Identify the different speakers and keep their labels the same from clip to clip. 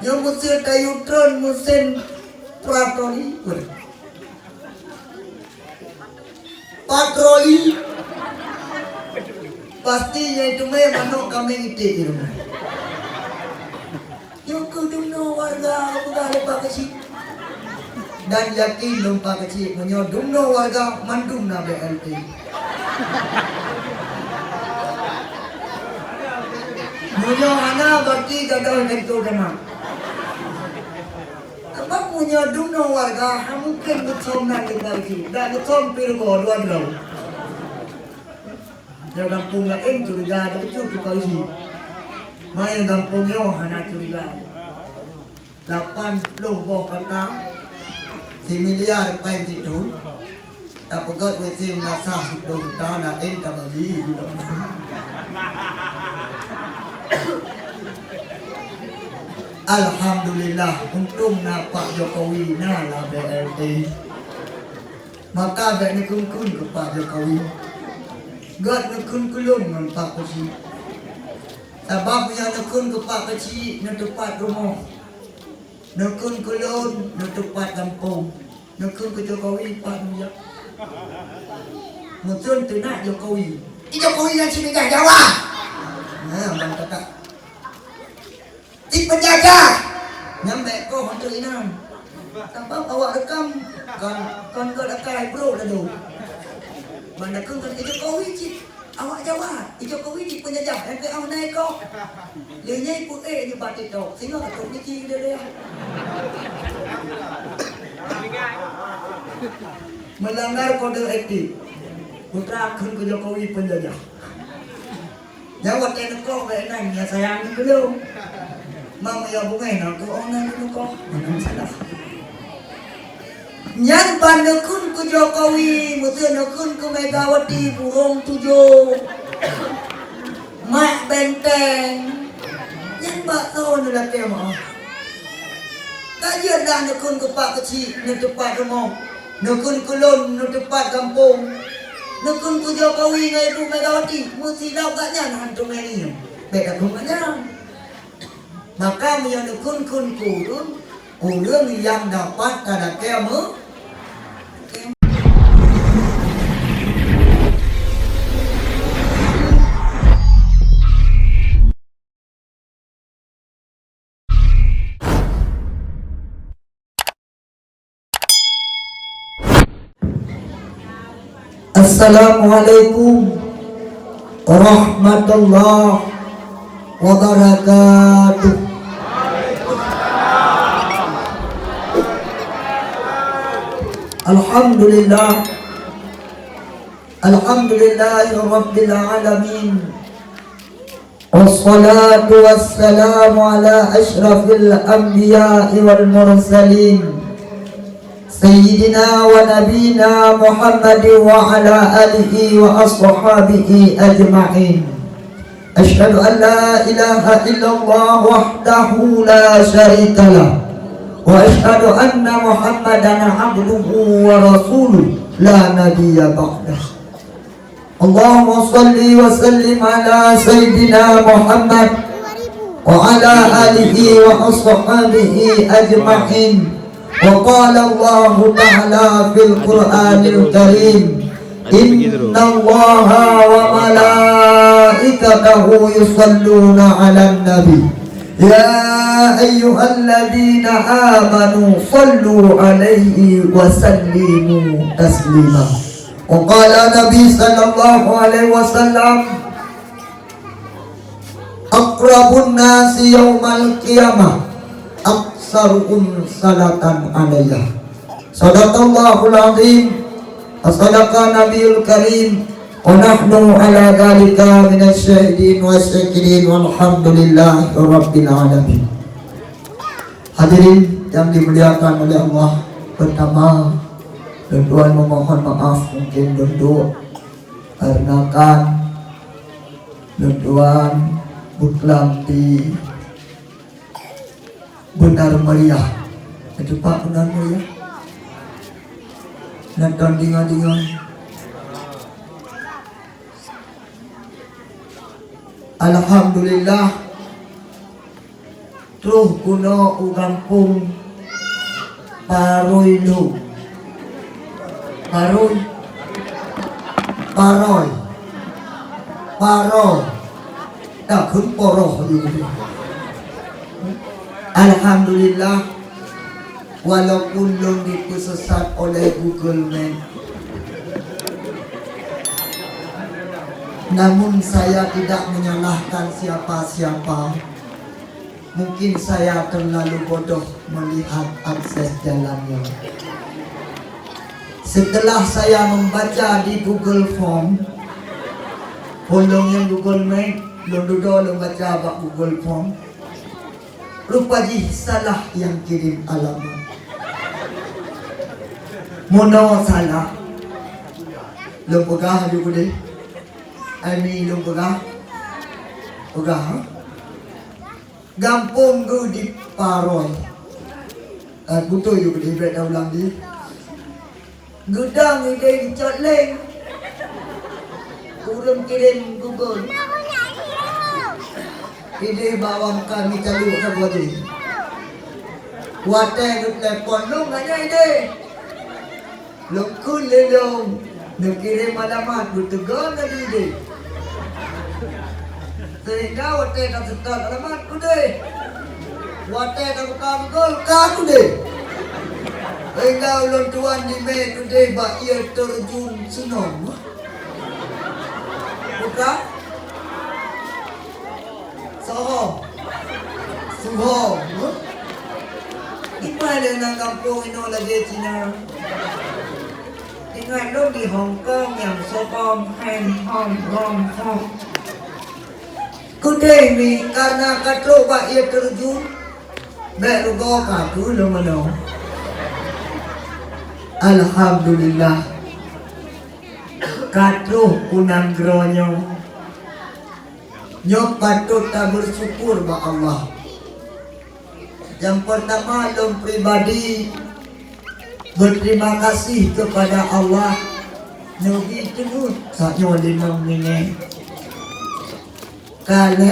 Speaker 1: Yang musim kayu tron musim patroli. Patroli. Pasti yaitu manok kami itu di rumah. Yung kudumno warga bukan lepas kecil. Dan yakin lupa kecil menyodumno warga mandum na BLT. Munyo ana berarti gagal itu kena. Apa menyodumno warga mungkin betul na lepas kecil. Dan betul pilgo dua dulu. Yang kampung lain curiga ada betul ke polisi. Main kampungnya hana curiga. 80 boh kata si miliar pain itu. Tak pegat mesin nasa hidup tanah entah lagi. Alhamdulillah untung Pak Jokowi nala BLT. Maka ada kun ke Pak Jokowi. God nakun kulun ng Pak Kecil. Sebab yang nakun ke Pak Kecil na tempat rumah. Nakun kulun na tempat kampung. Nakun ke Jokowi Pak Nuyak. Mungkin tu nak Jokowi. Jokowi yang sini dah Jawa. Nah, abang kata. Ti penjaga. Nyampe kau hantu inan. Sebab awak rekam kan kau dekai bro dah tu. Mana kau kan Jokowi cik awak Jawa Jokowi cik penjajah yang ke awak naik kau dia nyai pun ni batik kau sehingga kau ni cik dia melanggar kode etik putra kun ke Jokowi penjajah Jawa tenek kau benar ya sayang belum mama ya bungai nak kau orang ni kau mana salah Nyan pandekun ku Jokowi, mutu nekun ku Megawati burung tujuh, mak benteng, nyan bakso nula kemah. Kajian dah nekun ku Pak Kecil, nu tempat rumah, nekun ku Lon, nu tempat kampung, nekun ku Jokowi ngai ku Megawati, mesti lau katnya hantu meni, beda kumanya. Maka yang nekun kun kurun, ulun yang dapat ada kemah. Assalamualaikum warahmatullahi wabarakatuh. Alhamdulillah Rabbil Alamin. Wassalatu wassalamu ala ashrafil anbiya'i wal mursalin Sayyidina wa nabina Muhammad wa ala alihi wa ashabihi ajma'in. Ashhadu an la ilaha illallah wahdahu la syarika lah wa ashhadu anna Muhammadan abduhu wa rasuluh la nabiyya ba'dah. Allahumma salli wa sallim ala Sayyidina Muhammad wa ala alihi wa ashabihi ajma'in. وقال الله تعالى في القرآن الكريم إن الله وملائكته يصلون على النبي يا أيها الذين آمنوا صلوا عليه وسلموا تسليما وقال النبي صلى الله عليه وسلم أقرب الناس يوم القيامة Sarukum salatan alayya. Sadaqallahul azim. Asadaqa nabiyul karim. Wa nahnu ala dhalika minas syahidin wa syakirin. Walhamdulillahi rabbil alamin. Hadirin yang dimuliakan oleh Allah, pertama Tuan memohon maaf mungkin duduk karena kan Tuan buklamti benar meriah. Itu Pak benar meriah. Nonton dingan-dingan. Alhamdulillah Truh kuno ugampung Paroy lu Paroy Paroy Paroy Tak kun poroh juga. Alhamdulillah, walaupun belum dipersesat oleh Google Map, namun saya tidak menyalahkan siapa-siapa. Mungkin saya terlalu bodoh melihat akses jalannya. Setelah saya membaca di Google Form, yang Google Map, belum baca apa Google Form, rupanya salah yang kirim alamat. Mono salah. Belum pegah juga deh. Ini belum pegah. Pegah. Gampung gue di Paroy. Butuh juga deh berada ulang di. Gudang ide di Cotleng. Kurang kirim Google. Ide bawang kami calu ke bodi. Wate gue telepon lu nganya ide. Lokun le dong. Nak kirim alamat bertegang ke ide. Sehingga wate tak setar alamat ku deh. Wate tak buka Google kaku deh. Sehingga ulun tuan di me ku deh bak ia terjun senang. Buka? Soho. Suho. Gimana nak kampung ini lagi Cina? Ingat dong di Hong Kong yang sokong hand hong hong hong. Kudai ni karena katro bak ia terjun. Baik rugo kaku lo mana. Alhamdulillah. Katro kunang gronyo. Nyok patut tak bersyukur ba Allah. Yang pertama lo pribadi berterima kasih kepada Allah. Nyogi tenut saknyo 5 minit. Kali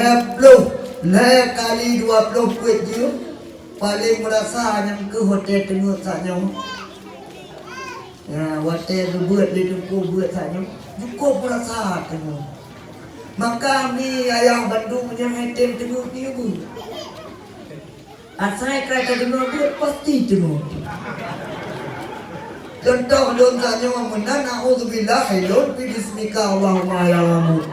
Speaker 1: 20 kuit je paling merasa yang ke hotel tenut saknyo. Ya, hotel buat di tungku buat saknyo. Cukup merasa tenut. Maka ni ayah Bandung punya item tenut ni bu. Asal kata tenut buat pasti tenut. Contoh don saknyo menan auzubillah hailun bi bismika Allahumma ya Muhammad.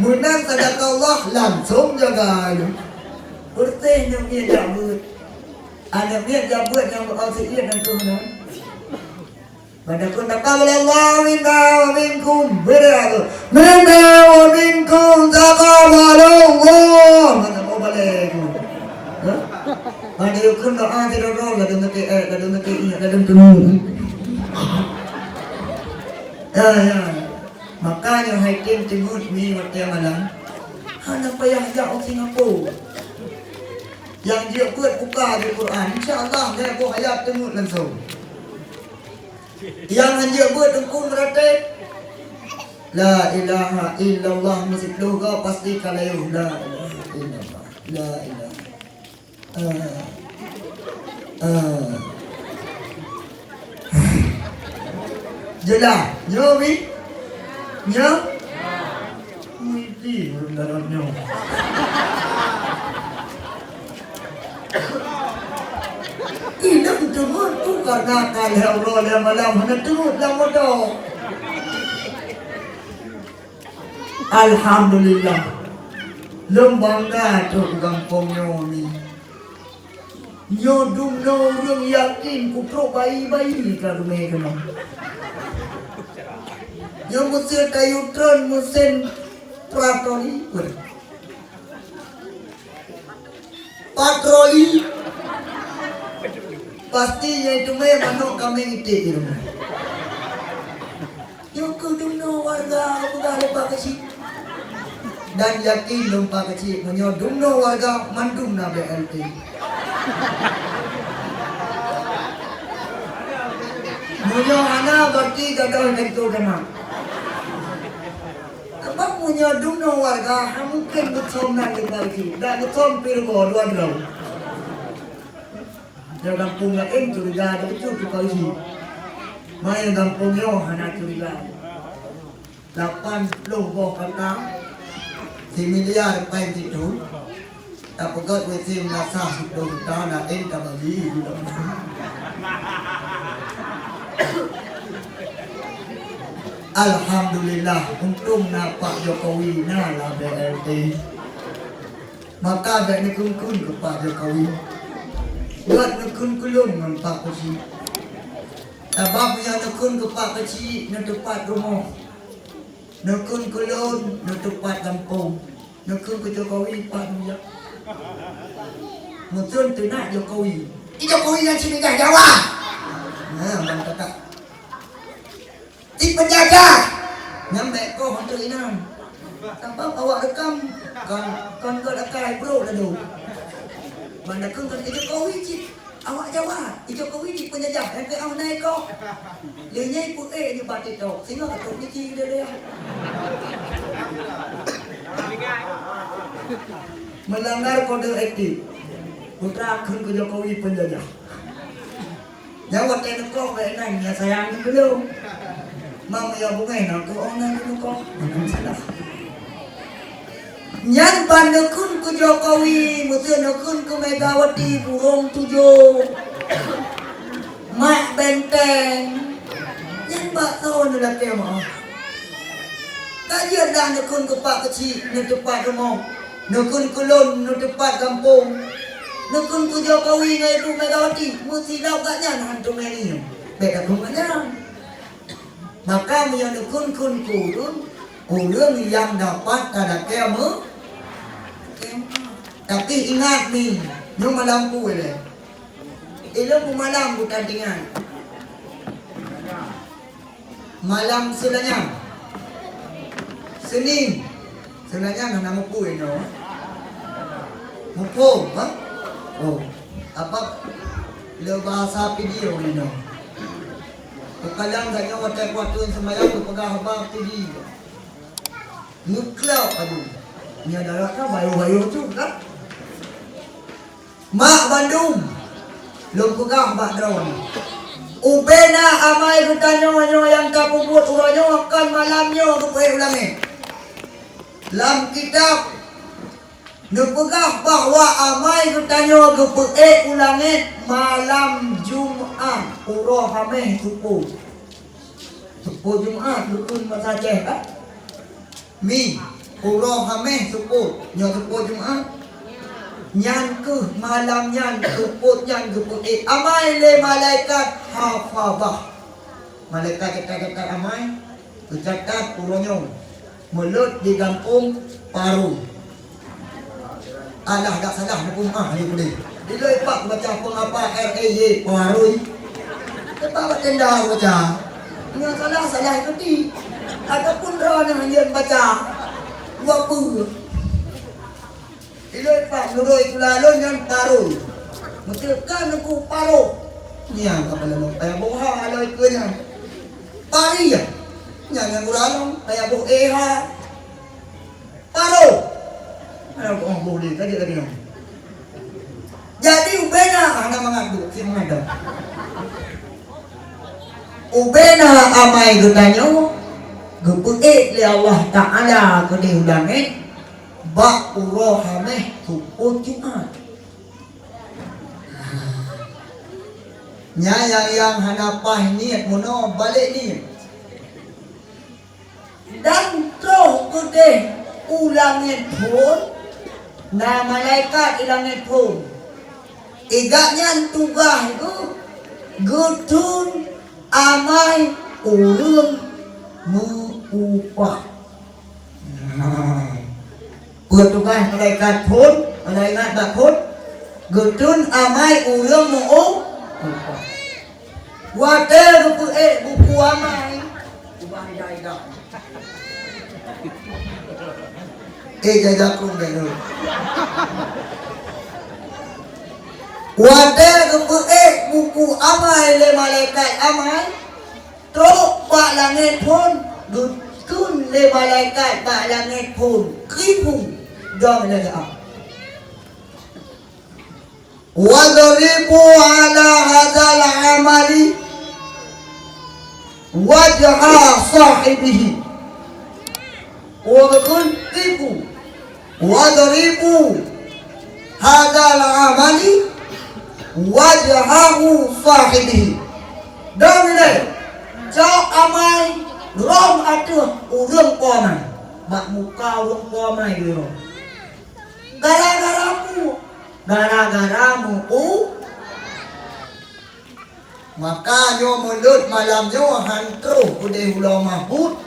Speaker 1: Menan sadaqah Allah langsung jaga alu. Urteh yang dia jabut. Ada dia jabut yang berasiat dan kemenan. Pada kun taqabbalallahu minna wa minkum berapa? Minna wa minkum taqabbalallahu. Mana mau balik? Ada kun doa tidak roh ada nanti ada nanti ada temu. Ya. Makanya haitim tengut ni waktu malam. Hana payah jauh Singapura. Yang dia buat buka di Quran, insya-Allah dia buat ayat tengut langsung. Yang dia buat tengku meratet. La ilaha illallah musik loga pasti kalau la ilaha illallah. La ilaha. Jelas, Yobi. Nya? Mesti rendah-rendah. Tidak betul tu karena kalau Allah yang malam hendak turut dalam modal. Alhamdulillah. Lembangga tu kampung ni. Nyo dumno orang yakin ku pro bayi-bayi ka rumah kena. Yang mesin kayu tron, mesin patroli. Patroli. Pastinya itu memang kami ngiti di rumah. Yung kudumno warga udah lupa kecil. Dan yakin lupa kecil. Menyodumno warga mandum na BLT. Munyo ana berarti gagal itu kena. Sebab punya dunia warga mungkin betul nanti lagi dan betul pilih dua dulu. Yang kampungnya curiga ada betul tu kau isi. Main kampungnya hanya curiga. 80 kata si miliar paling itu. Tak pegat wesim nasa hidup tanah tak bagi. Alhamdulillah untung Pak Jokowi lah BLT. Maka ada kun ke Pak Jokowi. Buat kun kulun dengan Pak Kecil. Tabak yang kun ke Pak Kecil nak tempat rumah. Nakun kulun nak tempat kampung. Nakun ke Jokowi Pak Duya. Mungkin tu nak Jokowi. Jokowi yang sini dah jawab. Bang kata. Di penjaga nyampe ko hantu inan tanpa awak rekam kan kau dah kai bro dah tu mana kan Jokowi cik awak jawab Jokowi di penjaga yang ke awak naik ko lenyai pun ni batik tu sehingga ketuk ni cik dia melanggar kode etik putra kan ke Jokowi penjaga jawab tenek ko ke enan ya sayang ni belum Mama ya bungai nak ko online dulu ko. Salah. Nyan bandekun ku Jokowi, mutu nekun ku Megawati burung tujuh. Mak benteng. Nyan bak tahu nak ke mah. Kajian dah nekun ku Pak Kecil, nak tempat rumah. Nekun kulon, nak tempat kampung. Nekun ku Jokowi ngai ku Megawati, mesti dah gaknya hantu meni. Bek aku mana? Maka yang kun kulun yang dapat ada kemu. Tapi ingat nih, nyo malam ku le. Ilo ku malam bukan dengan malam selanya. Senin selanya nama ku no. Mupo, ha? Oh, apa? Lo bahasa video ni no. Kadang saya watak waktu semayang tu pegang abang TV. Nuklau aduh. Ni ada rasa bayu-bayu tu kan? Mak Bandung. Lom pegang bak drone. Ubena amai rutanyo yang kapubut uranyo akan malamnya rupai ulangi. Lam kitab nepegah bahawa amai rutanyo rupai ulangi malam Jumaat urah hameh subuh. Subuh Jumaat rukun masajih kan? Mi urah hameh subuh nya subuh Jumaat. Nyan ke malam nyan keput nyan keput amai le malaikat hafazah. Malaikat kata amai kecatat uronyo mulut di kampung paru. Alah dak salah nak rumah ni boleh. Bila ipak baca pengapa RAY Parui. Kita tenda baca. Yang salah itu di. Ataupun rana yang baca. Apa? Bila ipak nuroi kulalon yang Parui. Mentekan aku Paru. Ni yang kepala lo. Ayah boha aloi kunya. Pari ya. Yang kulalon ayah boh eha. Paru. Ayah boh boleh tadi no. Jadi ubena hanya mengadu, si mengadap. Ubena amai getanyo, gepuik li Allah Taala kedi udangit, bak urohameh suput Jumat. Nyaya yang hanapah niat mono balik ni. Dan troh kede ulangit pun, na malaikat ilangit pun. Igaknya tugas itu gutun amai urung mengupah. Tugas malaikat pun, malaikat tak pun gutun amai urung mengupah. Water buku amai ubah ida. Jajakung dulu. Wadah kebuik buku amai le malaikat amai. Tok pak langit pun gutun le malaikat bak langit pun ribu dah menajak. Wadribu ala hadzal amali wajha sahibihi. Wadribu hadzal amali wajhahu sahibihi. Dah ni cho amai rom atuh urang po mai. Bak muka urang po mai dia. Gara-garamu maka nyo mulut malam nyo hantru udah ulah mahut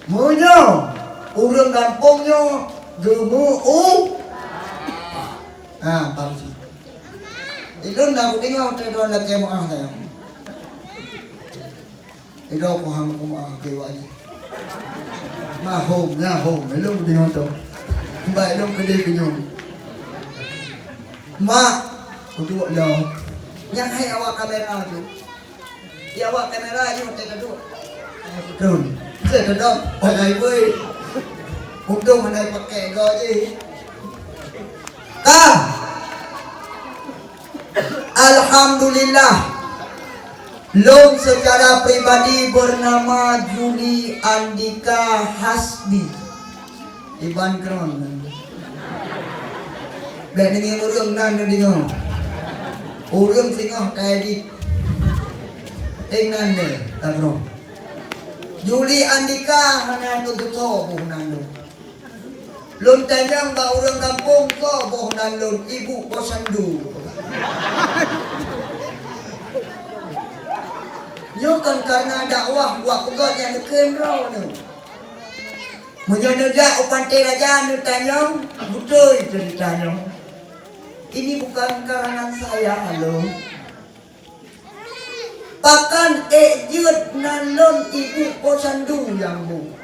Speaker 1: munyo urang kampung nyo gemu pamsi idon na ko tingaw tayo na kay mo ang tayo idaw ko hang ko ang kay wali mahom elong dingon to ba elong kede kinyo ma kudu lo yang hai awak kamera tu ya awak kamera ni hotel tu betul saya dah pakai boy untung mana pakai go je alhamdulillah Long secara pribadi bernama Juli Andika Hasbi Iban Kron dan dengan orang nan dengan orang tengah kayak di dengan ni Kron Juli Andika hanya tu bukan Lon tanyang ba orang kampung ko bohnan lon ibu posandu Nyo kan karena dakwah buat pegot yang deken raw ni. Menyonoja upante raja ni tanyong betul ceritanya. Ini bukan karangan saya halo. Bahkan jut nalon ibu posandu yang bu.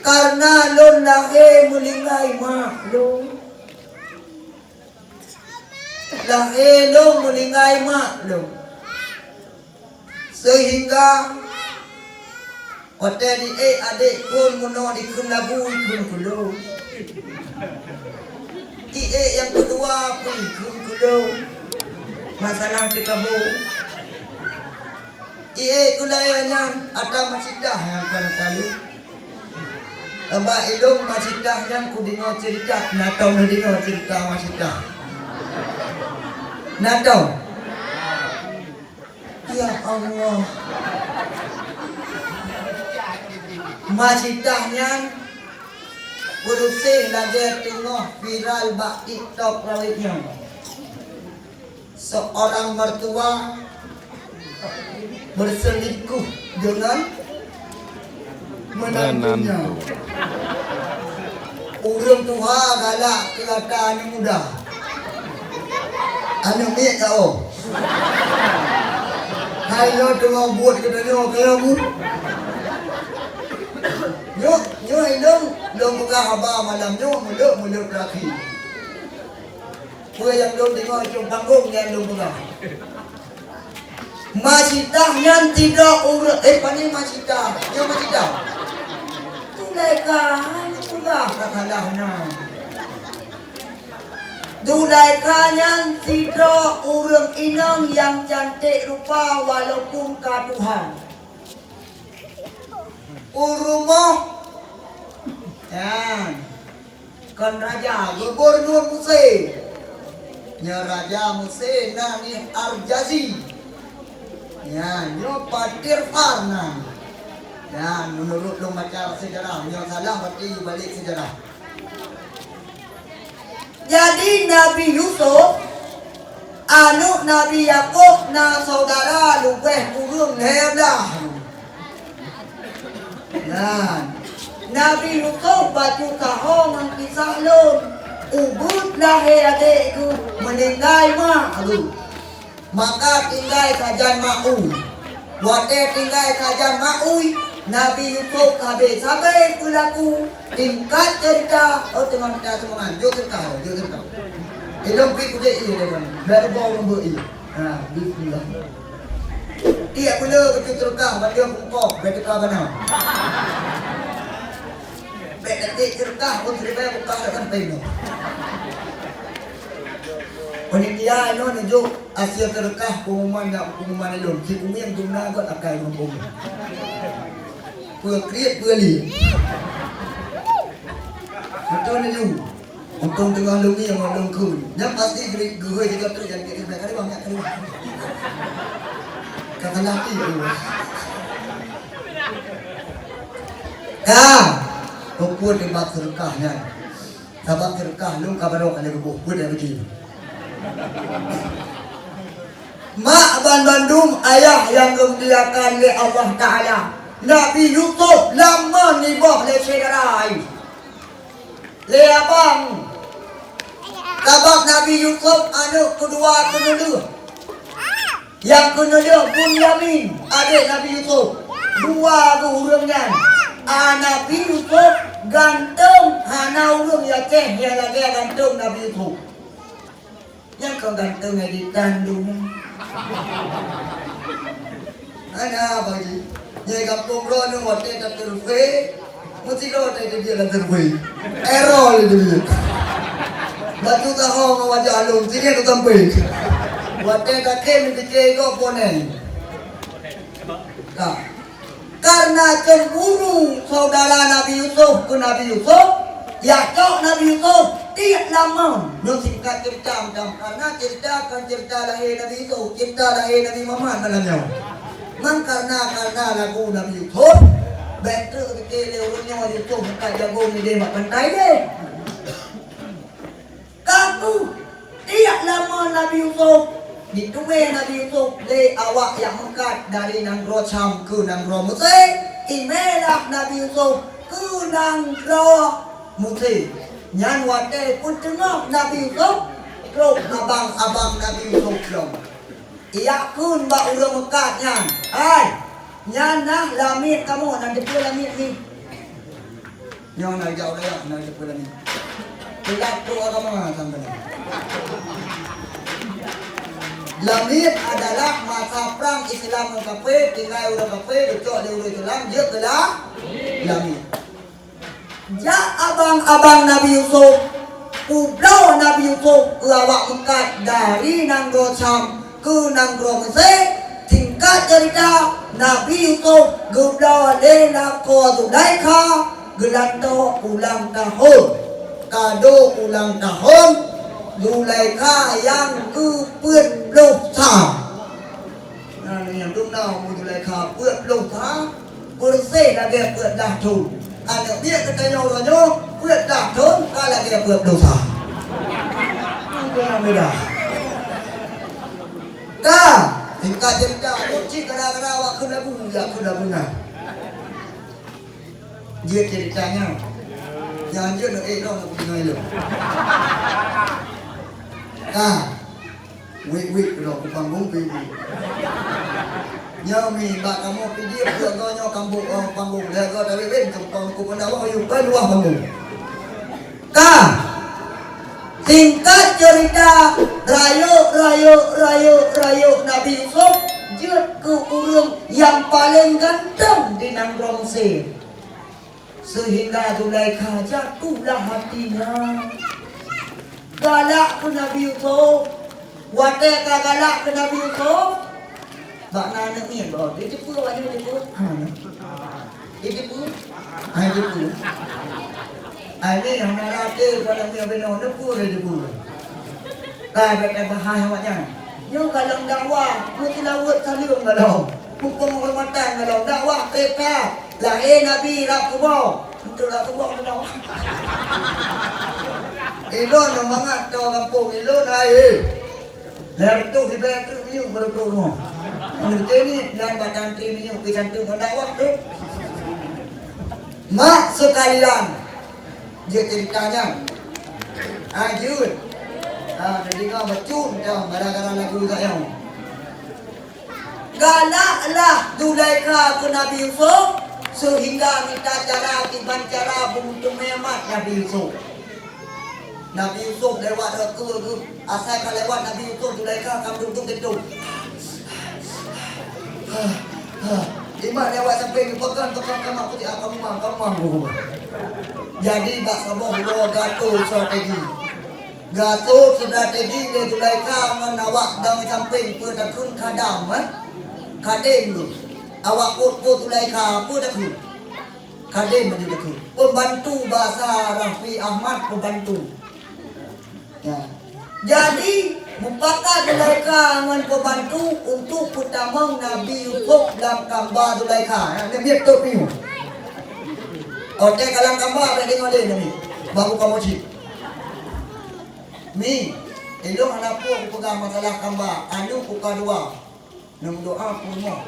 Speaker 1: Karena lon lahir melingai mak lon. Lahir lon melingai mak lon. Sehingga hotel di adik pun mono di labu ikun kulo. Yang kedua pun ikun kulo. Masalah di kabu. Kulayanya ada masjidah yang akan kalu. Abah ilung masjidah yang kudingo cerita. Natau nadingo cerita masjidah. Natau. Ya Allah. Masjidahnya berusia lagi tengah viral bak TikTok rawitnya. Seorang mertua berselingkuh dengan menantunya. Urang tua galak kelihatan muda. Anu miak kau. Hai lo tengah buat kita ni kamu. Nyo long buka haba malam nyo mulut laki. Kue yang long tengok cung panggung yang long buka. Masjidah yang tidak pani masjidah. Yang masjidah. Tulaikan sudah kakalahnya. Dulaikannya tidak urang inang yang cantik rupa walaupun katuhan. Urumah kan raja gubernur Mesir. Nya raja Mesir nani Arjazi. Nyo Patir Farna. Menurut lo macam sejarah, yang salah berarti balik sejarah. Jadi Nabi Yusuf anak Nabi Yakub na saudara lubeh urung hedah. Nabi Yusuf baju kahong ang kisah lon. Ubud lahir adik ku meninggal mak lu. Maka tinggal kajan ma'u. Wate tinggal kajan ma'ui. Nabi Yusuf habis sampai pulaku tingkat cerita teman kita semua jauh cerita ilmu pergi kuda ini depan baru bawa nombor ini bismillah Dia pula betul terkah bagi pungkok betul mana. Betul terkah pun terbaik buka dengan peno. Panitia ini nunjuk Asia terkah pengumuman elok. Si umi yang guna kot akai ngomong. Pua kriat pua li. Betul ni lu. Untung tengah lungi yang malam kun. Yang pasti gue juga tu jadi kita kali banyak kali. Kata laki tu. Kah, puput di bak terkahnya. Sabak terkah lu kabarok ada puput ada begini. Mak Aban Bandung ayah yang dimuliakan oleh Allah Ta'ala. Nabi Yusuf lama nibah le sedarai. Le abang. Kabak Nabi Yusuf anak kedua kedua. Yang kedua Bunyamin adik Nabi Yusuf. Dua urangnya. Nabi Yusuf gantung hana urang ya ceh yang lagi gantung Nabi Yusuf. Yang kau gantung di tandung. Ana bagi. Jadi kampung lo ni waktu tak terus. Mesti lo tak dia lah terus. Error itu dia. Batu tahu wajah alun sini tu sampai. Waktu tak kem fikir kau ponen. Nah, karena cemburu saudara Nabi Yusuf ke Nabi Yusuf, ya kau Nabi Yusuf tidak lama. Singkat cerita macam karena cerita lahir Nabi Yusuf, cerita lahir Nabi Muhammad malamnya. Man karena lagu Nabi Yusuf, better fikir dia orangnya Yusuf bukan jago ni dia makan tai dia. Kamu tidak lama Nabi Yusuf dituai Nabi Yusuf le awak yang mengkat dari Nanggro Syam ke Nanggro Mesir. Imelah Nabi Yusuf ke Nanggro Mesir. Nyan wate pun tengok Nabi Yusuf klub abang-abang Nabi Yusuf klub. Ia kun ba urang mengkat nyan. Hai. Nyan nah lamit kamu nanti pula lamit ni. Nyan nak jauh dah nanti pula lamit. Kelak tu agama sampai. Lamit adalah masa perang Islam dan kafir, tinggal orang kafir, dicok dia orang Islam, dia telah lamit. Ja abang-abang Nabi Yusuf, pulau Nabi Yusuf awak mengkat dari Nanggro Syam ke Nanggro Mesir. Tingkat cerita Nabi Yusuf gublau lena ko Zulaikha gelando ulang tahun. Kado ulang tahun Zulaikha yang ke-40. Nah, yang tu nào Zulaikha 40 bersih lagi 40 tahun. Ada dia kata nyoronyo 40 tahun kalau dia 40 tahun. Itu namanya. Kah, tingkat cerita uci kadang-kadang awak kena bunga, kena bunga. Dia ceritanya jangan dia nak elok nak pergi elok. Wait kalau aku panggung pergi. Nyo mi bak kamu pergi ke nyo kampung panggung dia kau dari wen kampung aku pernah awak you kan luah panggung. Singkat cerita rayu Nabi Yusuf jut ke urang yang paling ganteng di Nanggro Mesir. Sehingga Zulaikha jatuhlah hatinya. Galak ke Nabi Yusuf. Watak galak ke Nabi Yusuf. Bak nak ni bawa dia tipu awak dia tipu. Dia tipu. Dia tipu. Ini yang nak rata kalau dia benar tipu dia tipu. Betul bahaya awaknya. Yo kalau dakwah, mesti lawat salim kalau. Hukum hormatan kalau dakwah kekal. Lahir Nabi Rasulullah. Untuk Rasulullah benar. Elon semangat kau kampung Elon air. Dari tu kita tu minum betul semua. Mereka ni yang batang tu minum kecantum dakwah tu. Mak sekalian, dia ceritanya. Ajud. Jadi kau bercun kau gara-gara lagu saya. Galaklah Zulaikha ke Nabi Yusuf sehingga minta cara tiban cara untuk memat Nabi Yusuf. Nabi Yusuf lewat ke asal kalau lewat Nabi Yusuf Zulaikha akan duduk gitu. Di mana awak sampai pegang kamar aku tidak akan mampu. Jadi tak semua gato strategi. Gato strategi dia tulai kangen awak dang sampai pertakun kadam kadem tu. Awak pun tulai ka apa dah ku. Kadem dia tu. Pembantu bahasa Rafi Ahmad pembantu. Ya. Jadi mupakat Zulaikha dengan pembantu untuk pertama Nabi Yusuf dalam gambar Zulaikha. Dia biar tu piu. Otak dalam gambar ada tengok dia ni. Baru kamu cik. Mi, elok anak aku pegang masalah gambar. Anu buka dua. Nam doa pun mau.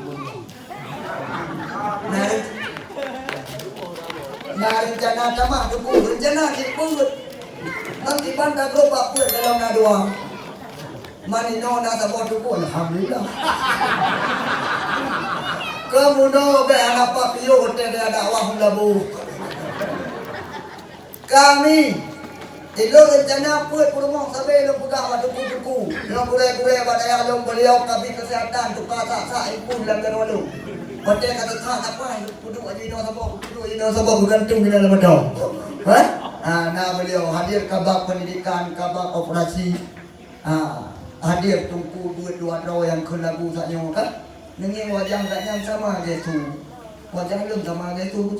Speaker 1: Nah rencana tamak tu pun rencana diput. Nanti banda gerobak pun dalam nadua. Manino na sabot tu pun alhamdulillah. Kemudian be anak papio hotel ada awak labu. Kami itu rencana pun rumah sampai lo pegang waktu buku. Lo kure pada yang beliau kami kesehatan tu kata pun dalam lalu. Hotel kata tak apa duduk aja di sabot gantung di dalam dong. Nah beliau hadir kabak pendidikan, kabak operasi. Hadir tunggu dua yang ke lagu saknya kan. Nengi wajah tak sama dia tu. Wajah belum sama dia tu.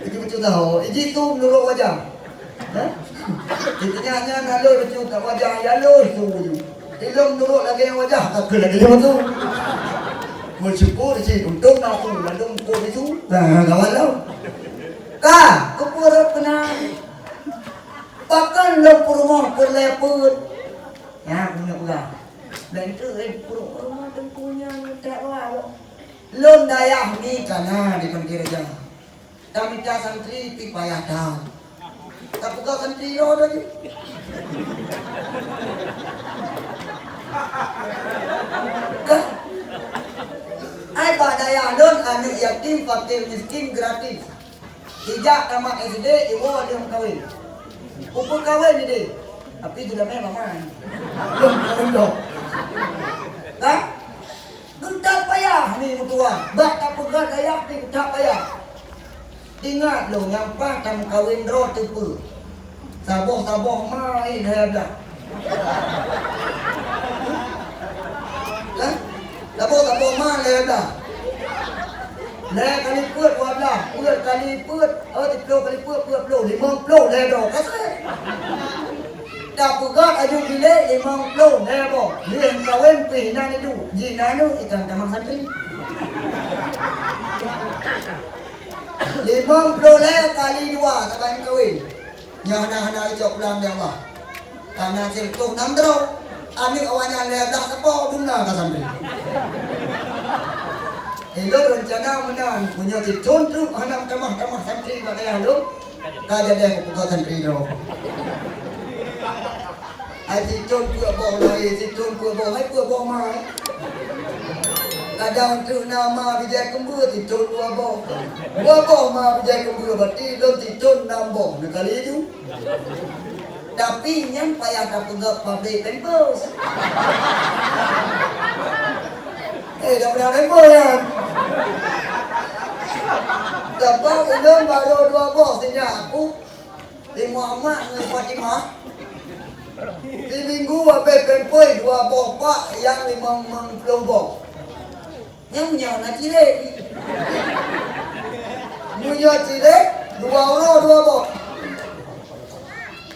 Speaker 1: Itu betul tahu. Itu menurut wajah. Intinya hanya nalur betul tak wajah yalur tu. Ilmu menurut lagi yang wajah tak ke lagi yang tu. Bersyukur sih untung nak tu lalu kau itu. Nah, kawan lo. Kah, kepura kena. Bahkan lepur rumah perleput. Ya, punya pula. Dan itu rumah tempunya tak lalu. Lom dayah ni kana di pangkir aja. Kami tak santri ti payah dah. Tak buka santri lo lagi. Kah? Ai dayah don anak yatim fakir miskin gratis. Tidak tamat SD, ibu ada yang kahwin. Upu kahwin ni dia. Tapi sudah memang mana? Belum kahwin dong. Hah? Tak payah ni mutuan. Bak tak pegang dayak ni tak payah. Ingat lo yang patang kahwin roh tepu. Saboh main hebat. Hah? Saboh main hebat. Leh kali put wablah, put kali put, 10 kali put 50 leh dok. Kasih. Dah pegat aju bilik 50 leh boh. Lien kahwin pinan itu, jina nu ikan tamang santri. 50 leh kali 2 taban kahwin. Yang anak-anak itu pulang dia apa? Karena sirkup nam terus. Anik awalnya leh dah sepo bunga ka santri. Ilo rencana menang punya titun tu anak tamah santri pada yang lu kaja dia buka santri lo. Ai titun ku boh lai titun ku boh hai ku boh mai. Kadang tu nama bijak kembu titun ku boh. Boh ma bijak kembu berarti lo titun nam boh kali itu. Tapi yang payah tak pegak pabrik tempos. Dah pernah lembut kan? Dapat belum baru 2 bos sejak aku di Muhammad dengan Fatimah. Di minggu habis pempoi 2 bos pak yang 50 bos. Yang punya nak cilik. Punya cilik 2 orang 2 bos.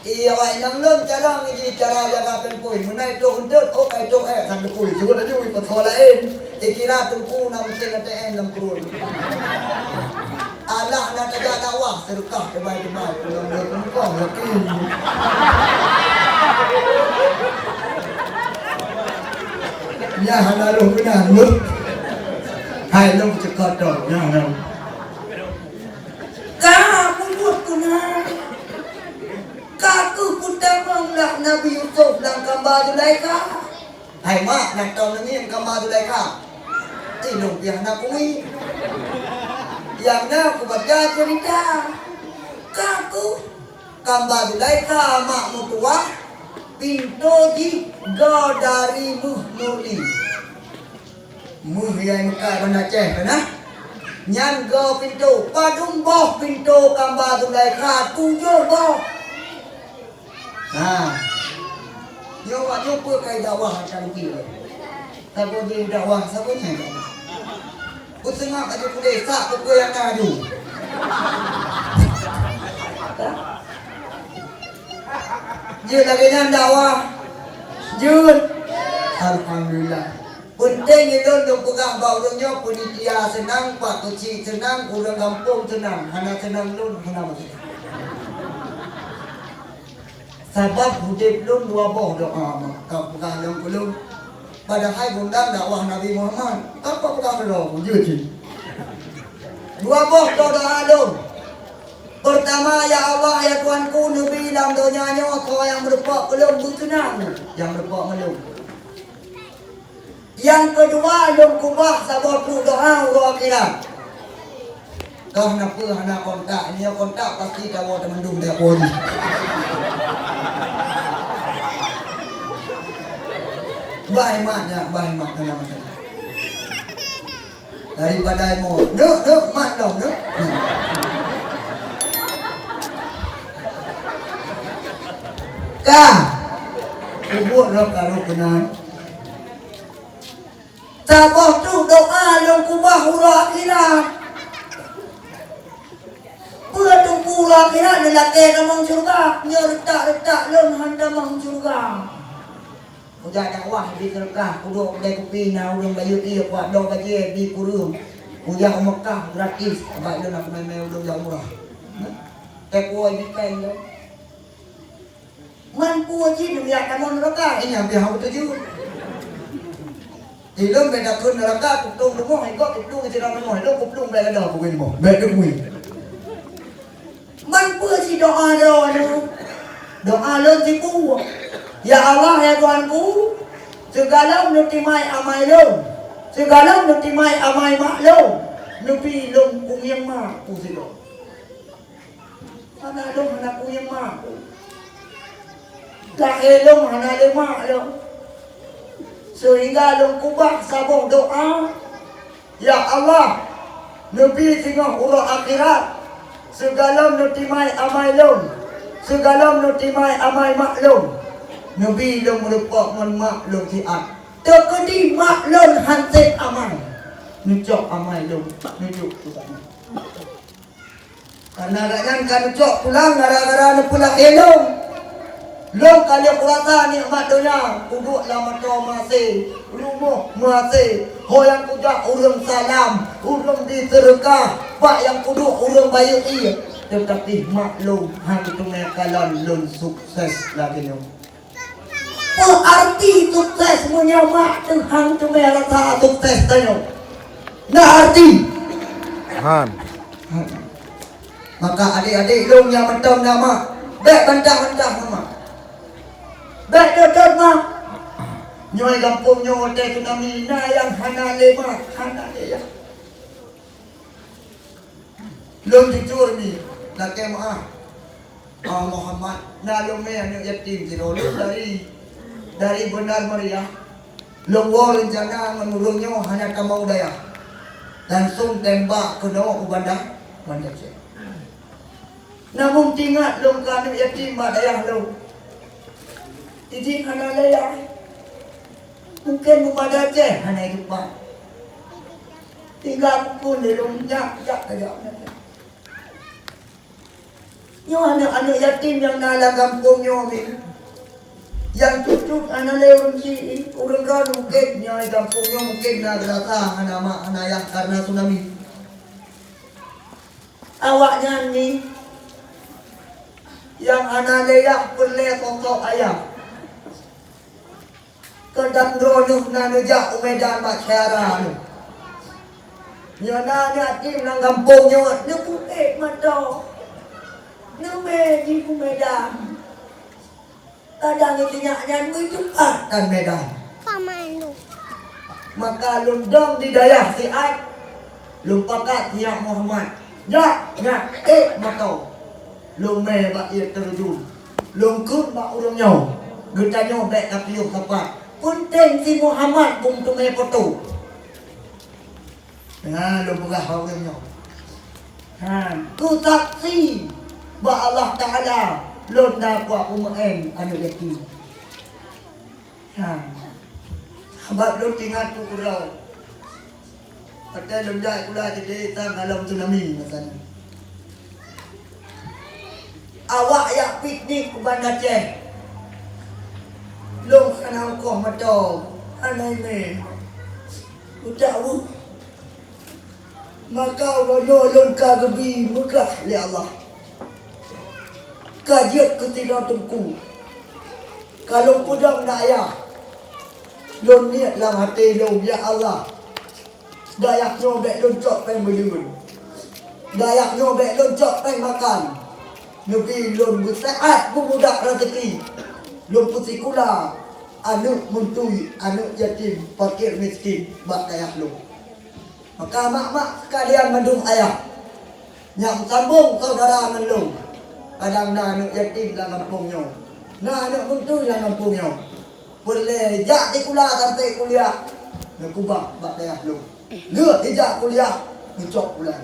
Speaker 1: Iya, yang lem cara ni cara jaga pempoi. Menai tu untuk kai tu sampai kui. Juga ada juga pertolain. Ikira tungku nam TNM nam kurun. Alah nak jaga dakwah serukah kebaik-kebaik. Pulang kau yakin. Ya halalu benar lu. Hai lu cekot dong. Ya halalu. Kamu buat benar. Kaku putar nak Nabi Yusuf dan gambar Zulaikha. Hai mak nak tahu ni gambar Zulaikha. Ilmu yang nak kui. Yang nak baca cerita. Kaku gambar Zulaikha mak mutua. Pintu di dari Muhnuri. Muhyai Mekah Banda Aceh nah. Nyan go pintu padung boh pintu kamba tunai ka tujuh boh. Nah. Nyawa nyoba kai dakwah kan kira. Sabo dia dakwah sabo nya. Pusengak aja ku desa ku yang ngadu. Dia lagi nyan dakwah. Jun. Alhamdulillah. Penting itu dong pegang baunya penitia senang, Pak Kecil senang, orang kampung senang, hana senang lun, hana masih. Sebab hidup lun dua boh doa kau pegang yang belum. Padahal bundang dakwah Nabi Muhammad, apa pegang belum? Jadi dua boh doa lun. Pertama ya Allah ya Tuhanku Nabi dalam donyanya kau yang berlepak belum bersenang, yang berlepak belum. Yang kedua lum kubah sabotu doa uro akhirat. Kau nak apa nak kontak ni kontak pasti kau teman dum dia pun. Baik maknya nama saya. Daripada mau, dek mak dong dek. Kah, ibu nak kalau kenal. Sabah tu doa yang kubah hurah akhirat. Bertung hurah akhirat ni laki namang surga. Nyertak-retak lun handa mang surga. Ujak dakwah di surga. Kuduk kedai kopi na urung bayu iya kuat dong gaji di kurung. Ujak Mekah gratis. Baik lun aku main-main urung yang murah. Tekwa di kain lun. Man kuat je demi akan neraka. Ini yang biar aku tuju. Thì lúc về đặt hơn là các cục đông đúng không? Hay có cục đông thì nó nói lúc cục đông về cái đầu của mình bỏ về cái mùi. Man pưa si doa doa đâu, doa lên si ku. Ya Allah ya Tuhanku, segala nutimai amai lo, segala nutimai amai mak lo, nupi lom kung yang mak ku si lo. Mana lom anak ku yang mak. Lahir lom anak le mak lo. Sehingga lung kubah sabuh doa. Ya Allah, Nabi singah urah akhirat. Segala nutimai amai lung, segala nutimai amai maklum. Nabi lung merupak man maklum siat. Terkedi maklum hansip amai. Nucok amai lung, nucok pulang. Karena rakyat kan nucok pulang, gara-gara pulang elong. Long kali kurasa nikmat dunia, kuduk lama kau masih, rumah masih, hoyang kujak urung salam, urung diserkah, pak yang kuduk urung bayu iya. Tetapi maklum, hang tunai kalan lun sukses lagi nyom. Arti sukses menyamak tu hang tunai rasa sukses tanya. Nah arti. Han. Maka adik-adik long yang macam nama, baik bantah-bantah nama. Baik doktor mak. Nyoi kampung nyoi teh tsunami na yang hana lema, hana leya. Lom jujur ni, nak maaf. Muhammad na lom me anak yatim si lom dari benar meriah. Lom wo rencana menurunnya hanya kamau daya. Langsung tembak ke nawa ubanda, bandar je. Namun tingat lom kan yatim mak daya lom. Jadi hana leya. Mungkin mempada je hana hidup mak. Tinggal pun di rumah jak aja. Nyo anak-anak yatim yang nalang kampung nyo ni. Yang tutup anak leon si urang kan mungkin nyo kampung nyo mungkin na rasa anak mak anak yang karena tsunami. Awaknya ni yang anak leyak perle sosok ayam. Kedang dronuh na nejak umedan masyara ni. Nyo na yatim nang kampung nyo ni putih mata. Nume di Medan. Kadang itu nyanyian berjumpa dan Medan.
Speaker 2: Paman lu.
Speaker 1: Maka lundang di daya si Ai. Lupakat ya Muhammad. Ya, matau. Lume bak ia terjun. Lungkut bak urungnya. Getanya bek kapiuh kapat. Punten si Muhammad bung tume foto. Lu berah orangnya. Ku saksi bahawa Allah Ta'ala lon dah kuat umaen anu yakin. Sebab lu tinggal tu kurau. Kata lu jai kula jadi tang alam tsunami masanya. Awak yak piknik ke Bandar Aceh. Long kana ko mato. Anai me. Udawu. Maka lon ka gebi megah ya Allah. Kajiat ketika tungku. Kalau pudang nak ayah. Lon niat dalam hati lon ya Allah. Dayak nyobek lon cok peng beliun. Dayak nyobek lon cok peng makan. Nabi lon bersaat budak rezeki. Lon putih kula. Anak muntui, anak yatim, fakir miskin. Bak dayak lon. Maka mak-mak sekalian mendung ayah. Yang sambung saudara mendung. Kadang na anak yatim dalam kampungnya. Na anak muntui dalam kampungnya. Boleh jak di kula sampai kuliah. Nak kubak bak dayak lon. Lua tidak kuliah mencok bulan.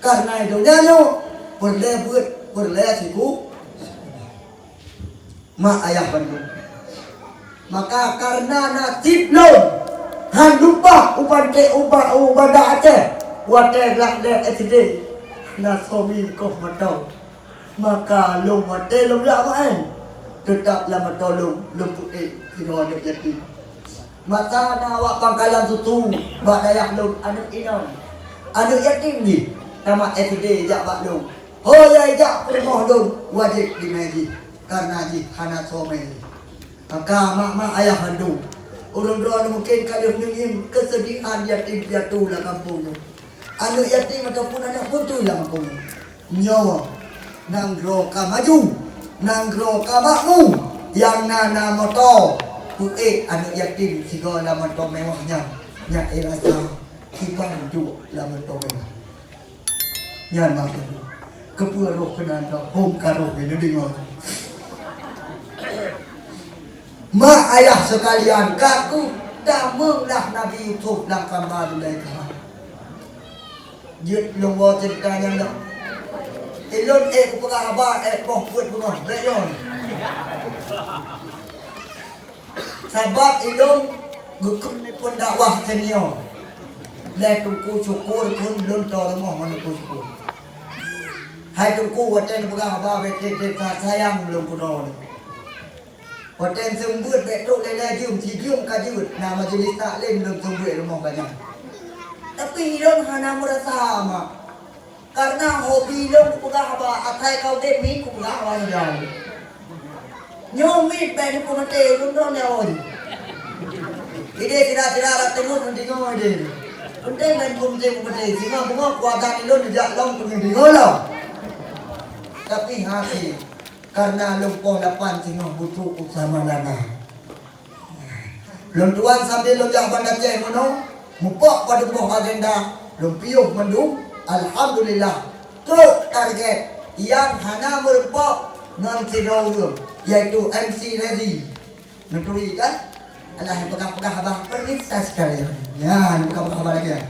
Speaker 1: Karena itu nyanyo boleh buat boleh siku mak ayah bandung. Maka karena nasib lon han lupa uban ke uban Aceh wate lak le SD na somi ko matau. Maka lom wate lom lak main tetaplah matolong lom putih kira ada yatim. Maka na awak pangkalan tutu bak dayak lon anak inon. Anak yatim ni nama SD jak bak lon. Oh ya jak rumah lon wajib dimeji karena ji hana some. Maka mak ayah handung. Orang-orang mungkin kalau ingin kesedihan yatim piatu lah kampungnya. Anak yatim ataupun anak putu lah kampungnya. Nyawa nanggro ka maju, nanggro ka makmu yang nana motor. Anak yatim segala motor mewahnya. Nya rasa kibang juga lah motor mewah. Nyan makan. Kepua roh kenanda hom karoh ini dengar. Mak ayah sekalian, kaku damanglah Nabi Yusuf dan kamar mereka. Jut longgo ceritanya dah. Elon kupaka abah poh buat bunga, bejon. Sahabat Elon gukum ni pun dakwah senior. Lai tungku syukur pun belum tahu rumah mana pun syukur. Hai tungku wajan kupaka abah betul sayang belum kuno. Hotel sembut betul lelai jum si jum kajut nama majlis taklim belum sembut rumah banyak. Tapi ilong hana merasa sama. Karena hobi ilong kupegah apa atai kau demi kupegah apa jauh. Nyomit pen kumate lundong nyawa ni. Ide tidak ratengut mendingo ide. Unte men kumate singa bunga kuatan ilong dijak long kumendingo lah. Tapi hati karena lumpur lapan singa butuh sama lana. Luntuan sambil lonjak Bandar Aceh mono, mupok pada buah agenda, lumpiuh mendung, alhamdulillah. Tu target yang hana merupok non sinawur, yaitu MC Ready. Menturi kan? Allah yang pegang-pegang abang perintah sekalian. Ya, pegang-pegang abang lagi ya.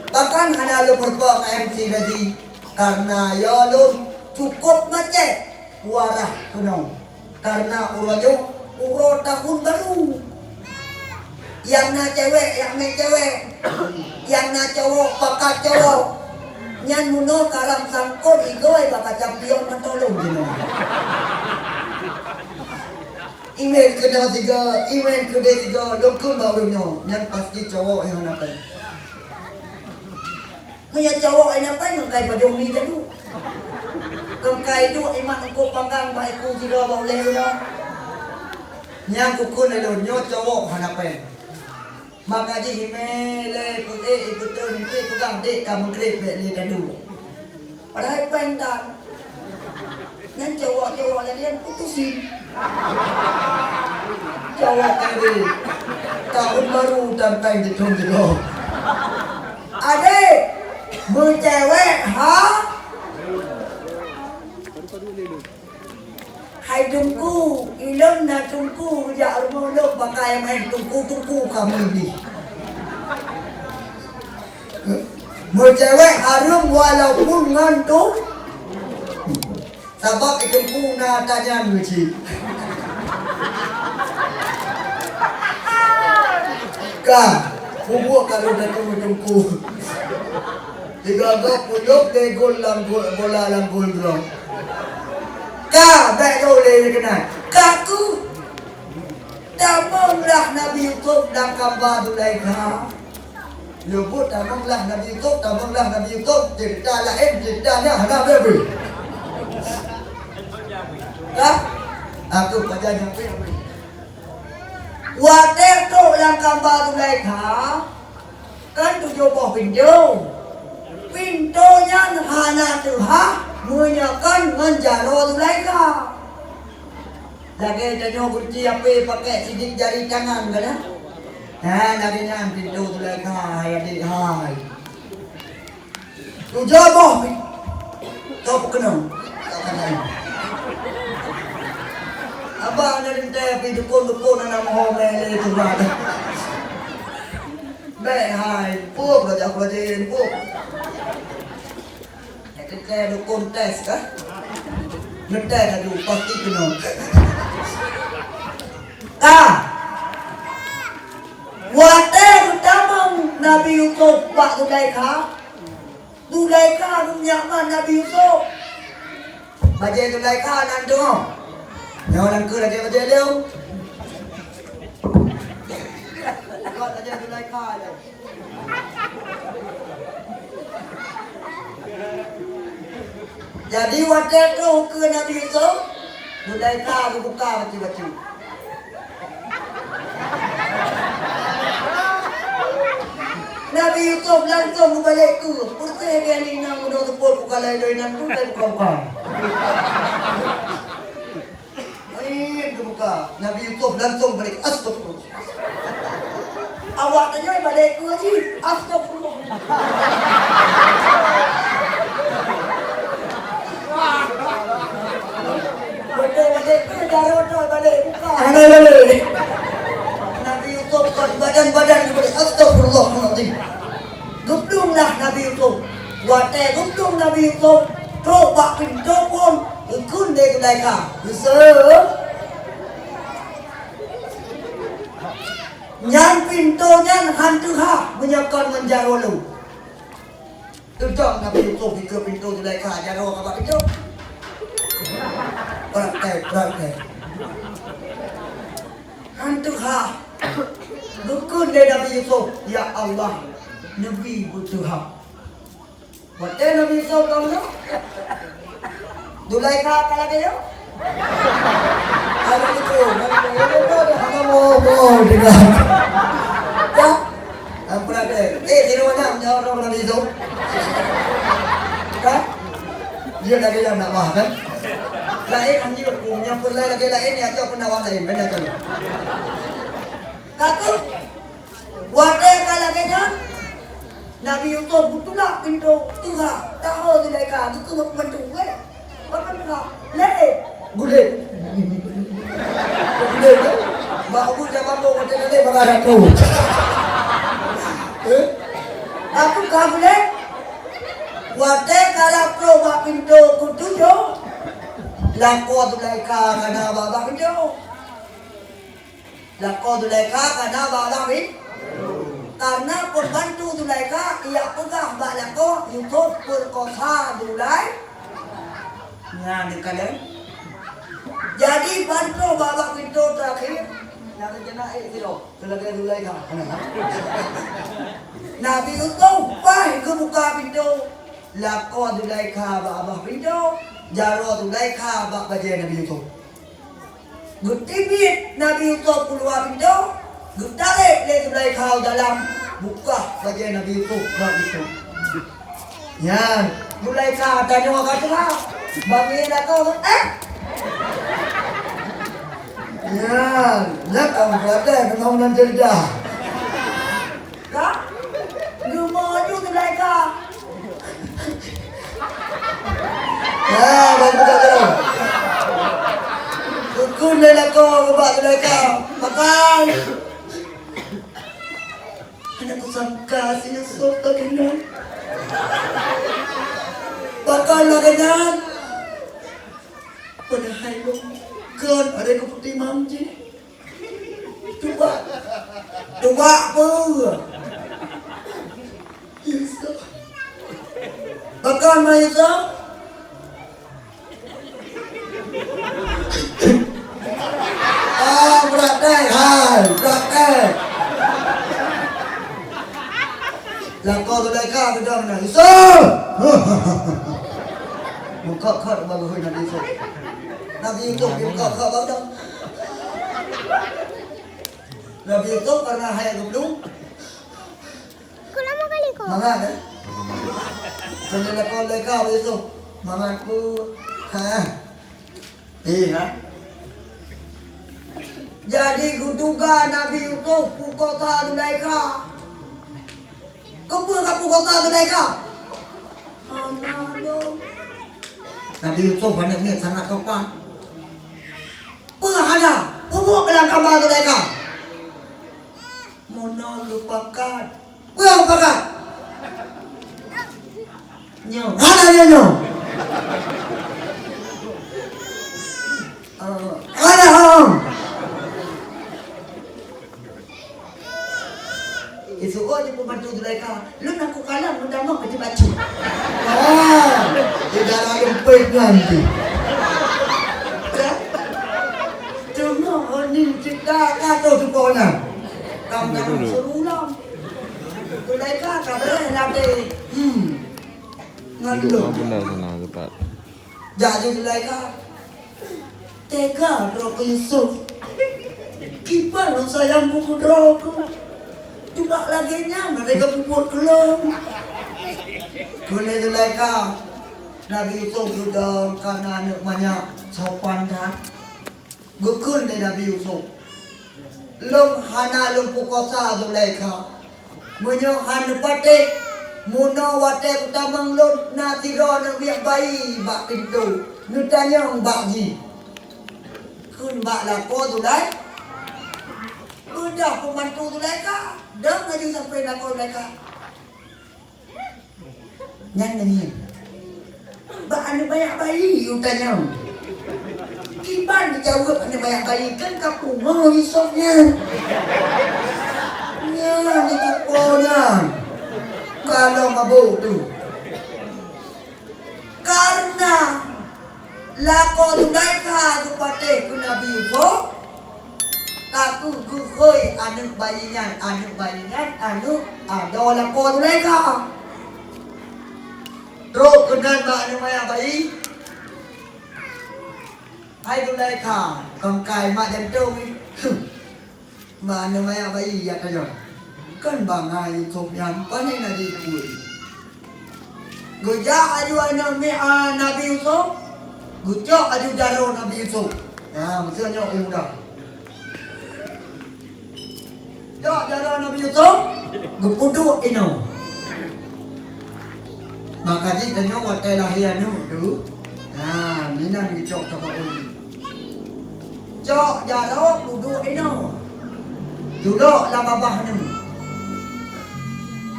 Speaker 1: Bahkan hana merupok MC Ready karena ya lum cukup ngecek. Warah kunong karena urojo uro tahun baru yang na cewek yang me cewek yang na cowok pakai cowok nyan muno karam sangkor igoy bakal champion mentolong gini. Email kedua tiga dokun barunya yang pasti cowok yang napai punya cowok yang napai mengkai padung ni dulu. Kengkai itu imat aku panggang baikku tidak boleh dah. Yang kukun elo nyo cowok hanapen. Maka ji himele putih betul ni pegang dek kamu grip beli dulu. Padahal pentan. Yang cowok lain putusin. Cowok tadi tahun baru dan peng ditunggu. Adik, bercewek ha? Hai tungku, ilon na tungku, ya rumah lo pakai main tungku kamu ini. Mau cewek harum walaupun ngantuk. Sebab itu kuna tanya nguci. Kak, bubuk kalau dah tunggu. Digagap puyuk, degol lang bola lang gol drum. Kak, baik kau boleh kenal. Kak tu, tamanglah Nabi Yusuf dan kambah Zulaikha. Lubut tamanglah Nabi Yusuf, cerita lain, ceritanya hana bebe. Kak, aku baca nyampe. Water tu yang kambah Zulaikha, kan tujuh buah pintu. Pintunya hana Tuhan menyakan menjaro Zulaikha. Lagi tanya kunci apa pakai sidik jari tangan kan? Lagi nang pintu Zulaikha hai adik hai. Tu jawab. Kau kenal? Tak kenal. Abang ada minta pergi dukun nak mau mele tu ada. Baik hai, puk belajar pelajaran puk. Kita dukun tes kan? Ngetes aduh pasti kenal. Water utama Nabi Yusuf Pak Zulaikha. Zulaikha menyaman Nabi Yusuf. Baca Zulaikha nanti. Nyawa nangku lagi baca dia. Kau baca Zulaikha aja. Jadi wadah tu ke Nabi Yusuf, Zulaikha aku buka baca-baca. Nabi Yusuf langsung balik ke. Percaya dia ni nak mudah tepuk buka lain-lain nanti dan buka. Dia buka. Nabi Yusuf langsung balik. Astagfirullah. Awak tanya balik ke je. Astagfirullah. Balik ke darah balik buka. Balik. Nabi Yusuf badan-badan balik. Astagfirullahaladzim. Gupdunglah Nabi Yusuf. Wate gupdung Nabi Yusuf. Teruk bak pintu pun. Ikun dia ke Zulaikha. Yusuf. Nyan pintunya hantu ha menyakan menjaro lu. Tudang Nabi Yusuf ke pintu Zulaikha jaro apa pintu? Praktek. Hantu ha. Dukun dia Nabi Yusuf. Ya Allah. Nabi butuh hak. Wate Nabi Yusuf kamu no? Zulaikha kala dia? Kalau itu, hanya mau dengar. Ya, apa ada? Di mana menjawab orang Nabi Yusuf? Kan? Dia lagi yang nak makan. Lain hanya punya pulai lagi lain yang jauh penawar lain, benar tak? Kata, wadah kalau kena Nabi Yusuf betullah pintu Tuhan. Tahu Zulaikha tu ke bentuk ke? Apa nak? Leh, gulet. Gulet. Bahu jangan bawa macam ni bagai aku. Aku kau gulet. Wadah kalau pro bak pintu kutujo. Lako Zulaikha kana bak pintu. Lako Zulaikha kana bak pintu. Karena pembantu Zulaikha ia pegang bak lako Yusuf perkosa Zulaikha. Nah, kalian. Jadi bantu babak pintu terakhir. Nak kena itu loh. Selagi Zulaikha. Nabi Yusuf pai ke buka pintu. Lako Zulaikha babak pintu. Jaro Zulaikha bak baca Nabi Yusuf. Gutibit Nabi Yusuf keluar pintu. Gutarik le Zulaikha dalam buka baca Nabi Yusuf bak pintu. Ya, Zulaikha tanya orang kata. Bagi nak kau ya, nak kau berada dengan cerita. Kak, rumah tu Zulaikha. Ya, bagus tu. Kukun nak kau buat Zulaikha. Makan. Anak sangka si Yusuf tak kenal. Bakal lah kenal. Padahal bukan ada keputi mamji. Coba apa? Yusuf. Bakal mah Yusuf. Praktek. Lakon tu dah kah dah mana? Yusuf. Muka kau bagus nak Yusuf. Nabi Yusuf muka kau bagus dah. Nabi Yusuf pernah hayat belum?
Speaker 2: Kau lama kali kau?
Speaker 1: Mangat eh? Kena lakon dah kau Yusuf. Mangatku. Ha? Jadi kuduga Nabi Yusuf pukota Zulaikha. Kapa kat pukota Zulaikha? Nabi Yusuf banyak ni sangat sopan. Apa pupuk dalam kamar Zulaikha? Mona lupakan. Apa lupakan? Nyo. Mana nyo? Ada Esok dia pembantu Zulaikha. Lu nak aku kalah, lu dah mau baca-baca. Dia dah lempeng nanti. Cuma ni cerita kata sekolah. Kamu serulang. Zulaikha kata nanti. Ngadu.
Speaker 3: Benar senang cepat.
Speaker 1: Jadi Zulaikha. Tega rok Yusuf. Kipan sayang buku rok. Juga lagi nyam, mereka pupuk kelom. Kena Zulaikha. Nabi Yusuf sudah karena anak banyak sopan tak. Gukun dari Nabi Yusuf. Lom hana lom pukosa Zulaikha. Menyo hana patik. Muna watek utamang lom natiro nak biak bayi bak pintu. Nutanya bak ji. Kun bak lako Zulaikha. Udah pembantu Zulaikha. Dah ngaju sampai lakon Zulaikha. Nyanyi. Bak ada banyak bayi you tanya. Kiban dijawab ada banyak bayi kan kampung mau Yusufnya. Ya ni kuponya. Kalau mabuk tu. Karena lakon Zulaikha kepada Nabi Yusuf. Aku gukoi anak bayinya, anu ada lakon Zulaikha. Terus kenan bak anak banyak bayi. Hai Zulaikha, kongkai mak jantung ni. Mak anak banyak bayi ya kajo. Kan bangai Yusuf yang paling nak dikui. Gujak aju anak Nabi Yusuf. Gujak aju daro Nabi Yusuf. Maksudnya udah. Jok jalan Nabi Yusuf, gupuduk ino. Maka ni tanya watai lahian tu. Minang dicok sama uli. Jok jalan puduk ino. Duduk lah babah ni.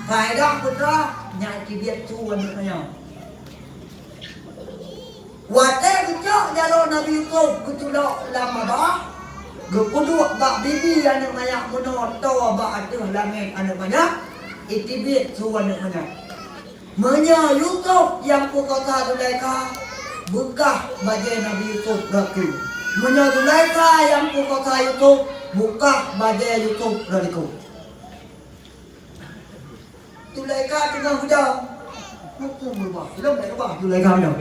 Speaker 1: Faedah putra nyaki biar tuan ni kaya. Watai dicok jalan Nabi Yusuf, gutuduk lah babah. Gepuduk bak bibi anak banyak menor tawa bak atuh langit anak banyak itibit suwan anak banyak menya Yusuf yang pukota Zulaikha buka bajai Nabi Yusuf raku menya Zulaikha yang pukota Yusuf buka bajai Yusuf raku Zulaikha tengah hujang Muka berubah, belum dah ubah Zulaikha dah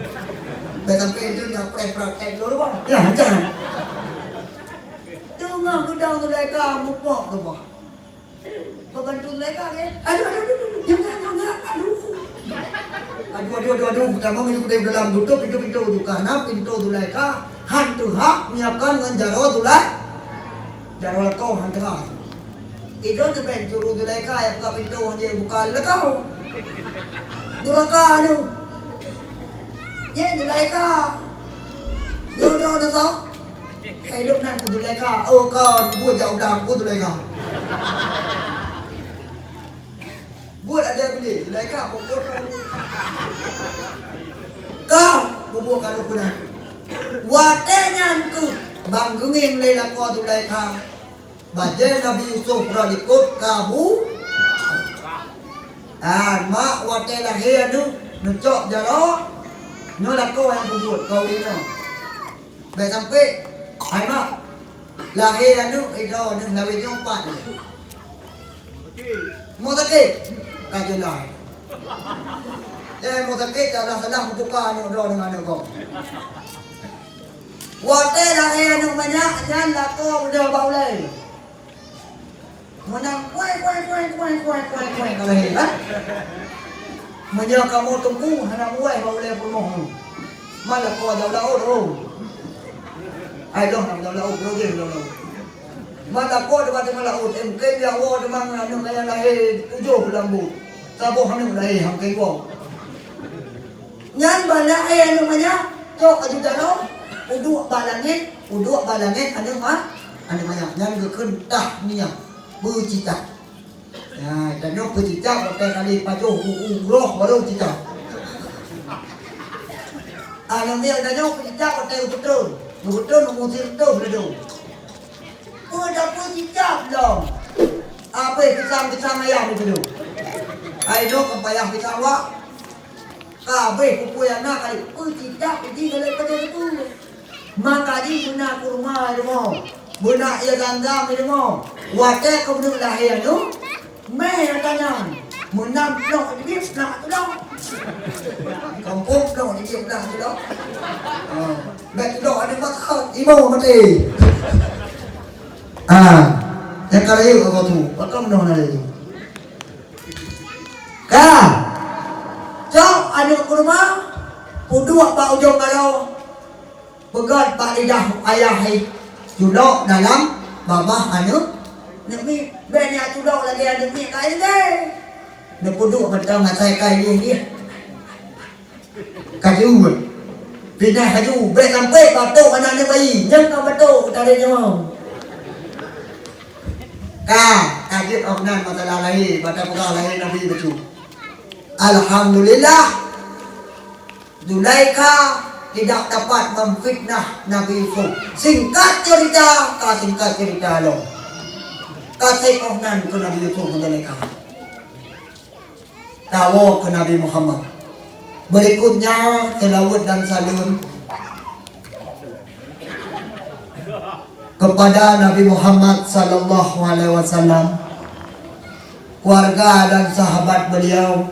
Speaker 1: dah sampai itu dah praktek dulu bang ya jangan Tengah gedang Zulaikha mupok ke bawah. Pembantu Zulaikha kan? Aduh, jangan. Aduh. Pertama masuk dari dalam tutup pintu buka. Pintu Zulaikha hantu hak menyiapkan dengan jaro Zulaikha. Jaro lekau hantu hak. Itu sampai suruh Zulaikha yang buka pintu hanya buka lekau. Zulaikha tu. Ya Zulaikha. Jodoh dah tahu. Cái lúc này của Zulaikha, con vua dạo đàm của Zulaikha. ni. Zulaikha pukul kau bubuh kalau kuna. Watenya ku banggungin lela ko Zulaikha. Baje Nabi Yusuf radikut kabu. Mak wate lahir tu nucok jaro. Nó là cô em bubuh kau ini. Baik sampai hai mak lahir tu itu ni lahir tu 4 ni. Mau sakit? Kau jelas. Mau sakit dah sedang buka ni dah dengan kau. Wate lahir tu banyak jangan lah kau dah bau lagi. Menang kuai kalau lahir kan? Menyak kamu tunggu hana kuai bau lagi pun mau. Malah kau dah laut oh. Ai dah dah laut program dah. Mata ko dekat dengan laut, mungkin dia awak demang anu kaya lahir 7 lambu. Sabuh anu lahir hang kengko. Nyan bala ai anu manya, tok aju daro, uduk balangit anu mah, anu manya nyan ke keun tah nia, bercita. Ya, dan no bercita pakai kali pajo roh baru cita. Anu dia dan no bercita pakai betul mengusir betul. Udah cicap dong. Apa pisang ayam itu dulu. Ayo kepayah pisang wak. Kabe kuku yang nak kali. Cicap jadi kalau pada itu. Maka di guna kurma itu mau. Guna ia ganggang itu mau. Wate kemudian lahir tu. Meh tanya. Menam dong di nak tu dong. Kampung dong di nak tu dong. Baik dong ada makan. Ibu mati. Yang kalau itu kau tu, apa menang lagi? Kah? Jauh ada kurma, puduk pak ujung kalau pegat pak lidah ayah hai, judok dalam babah anu, ni banyak judok lagi ada ni kaya deh. Ni puduk betul ngatai kaya dia. Kaju, pindah kaju, ber sampai batuk anak ni bayi, jangan batuk tak ada jawab. Kaget orang masalah lahir, pada perkara lahir Nabi betul. Alhamdulillah, Zulaikha tidak dapat memfitnah Nabi Yusuf. Singkat cerita lo. Kasih orang ke Nabi Yusuf Zulaikha. Tahu ke Nabi Muhammad. Berikutnya Selawat dan Salam kepada Nabi Muhammad sallallahu alaihi wasallam, keluarga dan sahabat beliau,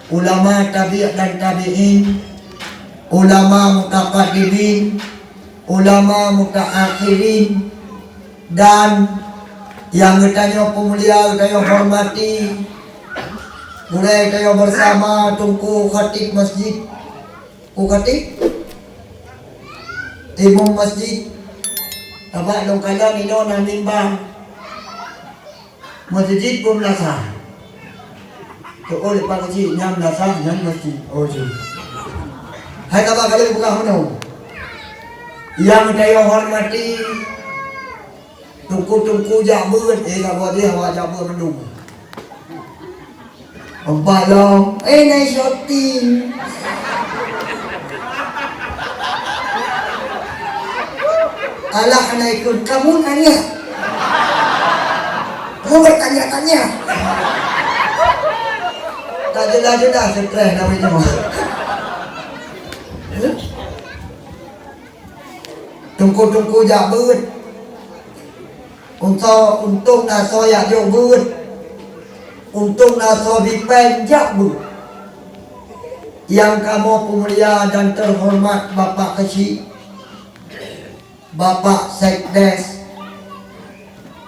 Speaker 1: ulama tabi' dan tabi'in, ulama mutaqaddimin, ulama mutaakhirin, dan yang kita pemulia kita hormati, mulai kita bersama tungku khatib masjid, imam masjid. Abang long kala ni no nanimba masjid pun lasa. Tu oleh pak haji nyam lasa nyam masjid. Oh ji. Hai abang kali buka hono. Yang tayo hormati tungku jabut kalau dia awak jabut mendung. Balong naik shooting. Allah naikun kamu nanya. Kamu bertanya-tanya. Tak jelas stres namanya. Tungku jabut. Untuk naso ya jabut. Untuk naso bipen jabut. Yang kamu pemulia dan terhormat Bapak Kecil, Bapak Sekdes,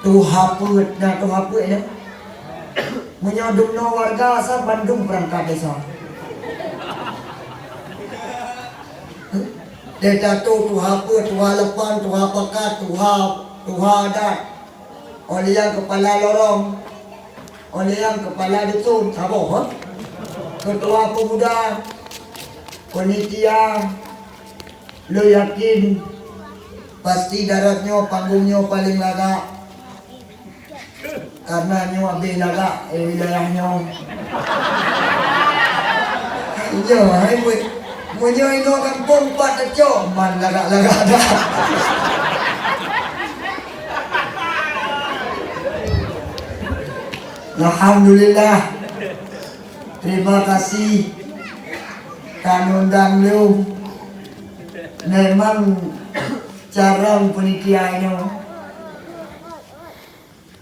Speaker 1: tu haput ya. Menyodong warga asal Bandung perangkat desa. Dia jatuh tu haput, tu halepan, tu hapakat, tu hadat. Oleh yang kepala lorong, oleh yang kepala dusun, saboh. Ketua pemuda, panitia, lo yakin pasti daratnya, panggungnya paling lagak. Karena nyo abi laga wilayah nyo. Iya, hai mo nyo ino kampung Pataco man laga-laga dah. Alhamdulillah. Terima kasih kanundang lu. Memang cara penitiannya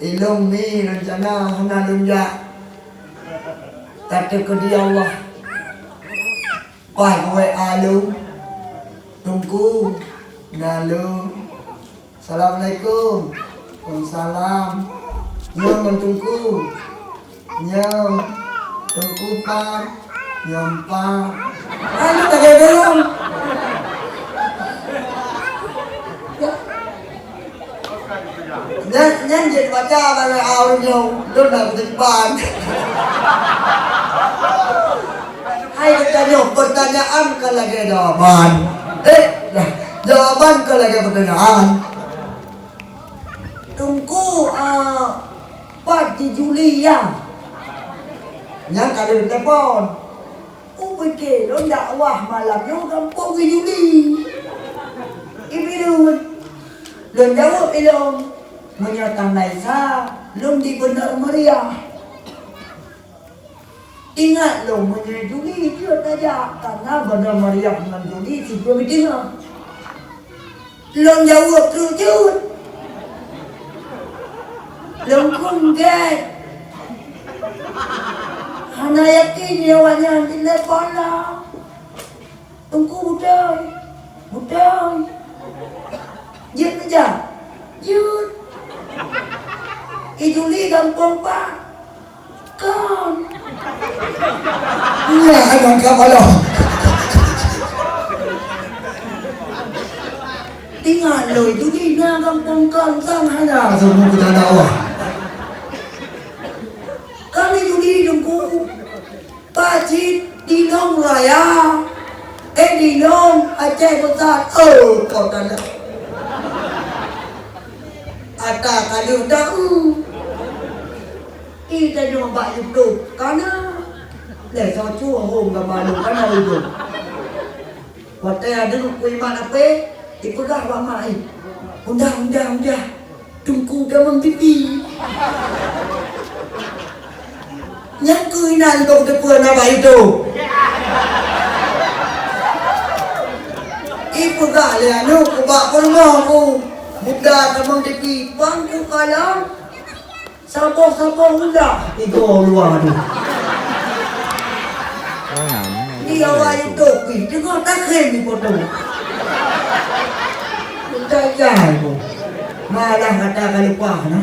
Speaker 1: ilung ni rencana hana lunja kata ke dia Allah pai kowe alu tunggu nalu Assalamualaikum Waalaikumsalam nyom mentungku nyom tungku pan nyom pan ayo tak ada belum nhân dịch và cha và người ảo nhiều lúc nào cũng tính bàn hay pertanyaan kalau lagi jawaban jawaban kalau lagi pertanyaan tunggu Pak Juli ya yang kali telepon pikir lo dakwah malamnya kampung Juli ini dulu lo jawab ilmu menyatakan Naisa belum dibenar meriah. Ingat lo menyetujui dia saja karena benar meriah dengan juli sebelum dengar. Lo jawab terujud. Lo kunget. Hana yakin jawabnya di telepon lah. Tunggu budai. Jut aja. Jut. Juli gampang Pak kan iya emang kapal tinggal lo Juli na gampang kan hanya semua kita dakwah kami Juli jengku Pacit di Nong Raya di Nong Aceh Besar kota dah ada kali udah kita cuma bak hidup karena để cho chua hồn và mà được cái này được và tè đừng quỳ mà đập bê thì có gạo vào mày không ra trung cu cảm ơn pipi nhắc cười này đâu được vừa là bảy đồ ít có gạo là nước của bà con ngon cô Buddha tamang diki bangku kalam Sapo udah Igo luar tu Dia awal topi Tengok tak khem di foto Jai tu Malah kata kali pah na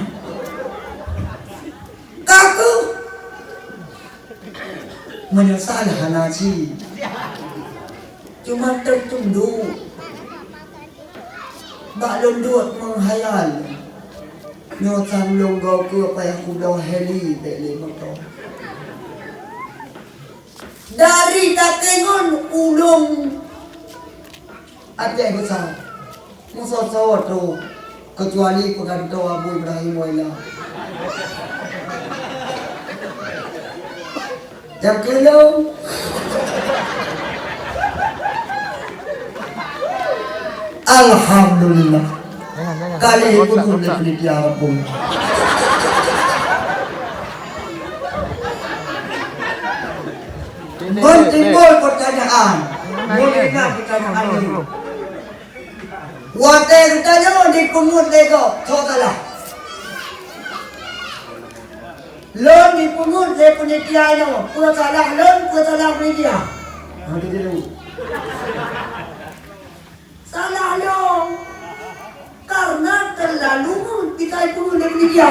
Speaker 1: Kaku Menyesal hanaci Cuma tertunduk Bak londot menghayal Nyotan longgau ke payah kuda heli tak boleh makan Dari takengon ulung Aceh besar Musa sawat tu Kecuali pengantar Abu Ibrahim Waila Jam kelong Alhamdulillah. Kali ini pun sudah penelitian pun. Timbul pertanyaan. Mulai pertanyaan ini. Water tanya di pungut lego, sokalah. Lon di pungut le penelitian itu, pura salah lon, pura salah media. Nanti dulu. Salah dong karena terlalu kita itu lebih dia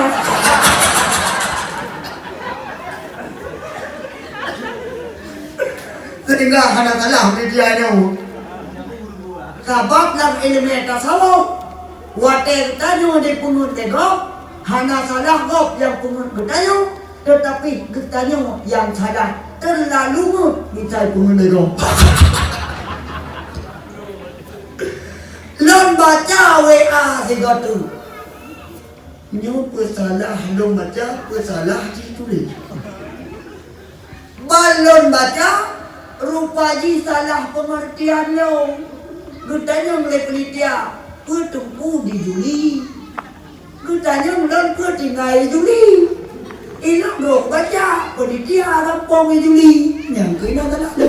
Speaker 1: sehingga ada salah media itu sebab dalam ilmu tasawuf water tanya di punut tegok hanya salah gop yang punut bertanya tetapi bertanya yang salah terlalu kita punut tegok Lon baca WA si gotu Nyo pesalah belum baca, pesalah ditulis. Balon baca, rupaji salah pengertiannya. Gutanya mulai pelitia, petumpu di Juli. Gutanya mulai ketinggai Juli. Ilang dok baca, pelitia rampong di Juli. Yang kena tak ada.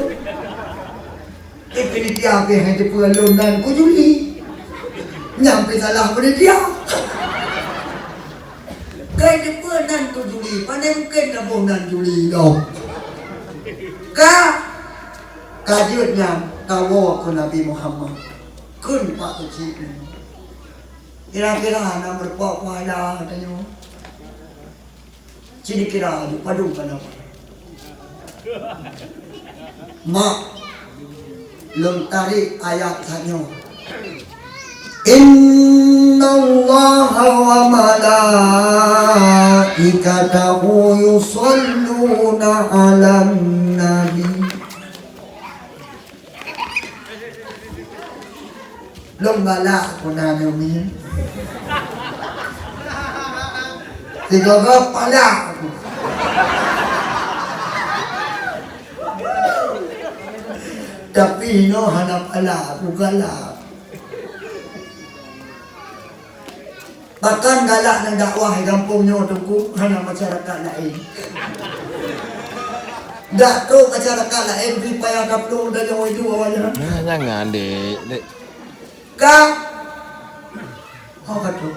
Speaker 1: Pelitia apa yang diperluan dan ku Juli. Nyampe salah pelitia. Kaya depan tu Juli, pandai mungkin dah bonan Juli dong. Kajutnya tawa ke Nabi Muhammad. Kun Pak Kecil. Kira-kira nak berpok pada katanya. Cini kira di padung kenapa? Mak, lem tarik ayat tanya. Inna Allah wa malaikatahu yusalluna ala nabi. Belum galak pun ada ni. Tiga kepala aku. Tapi no hanap ala aku galak. Bahkan galak nak dakwah di kampungnya tunggu hanya masyarakat lain. Dak tu masyarakat lain pergi payah kaplu dan yang itu awalnya.
Speaker 3: Nah, jangan dek.
Speaker 1: Kak, kau kata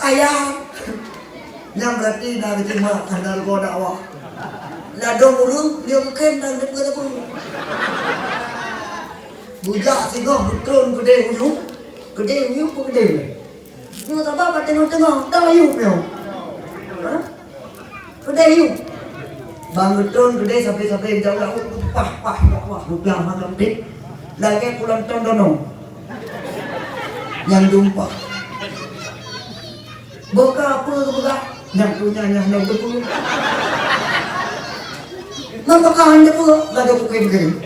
Speaker 1: ayah, yang berarti nak terima kadar kau dakwah. Ladong urung dia mungkin dan dekat aku. Bujak singgung betul gede uyup. Gede uyup pun gede. Ni tak apa tengok-tengok tak uyup dia. Ha? Gede uyup. Bang betul gede sampai jauh pah rupiah macam dik. Lagi pulang tondono. Yang jumpa. Buka apa buka? Yang punya yang betul. Nampak hanya pun dah ada bukan begini.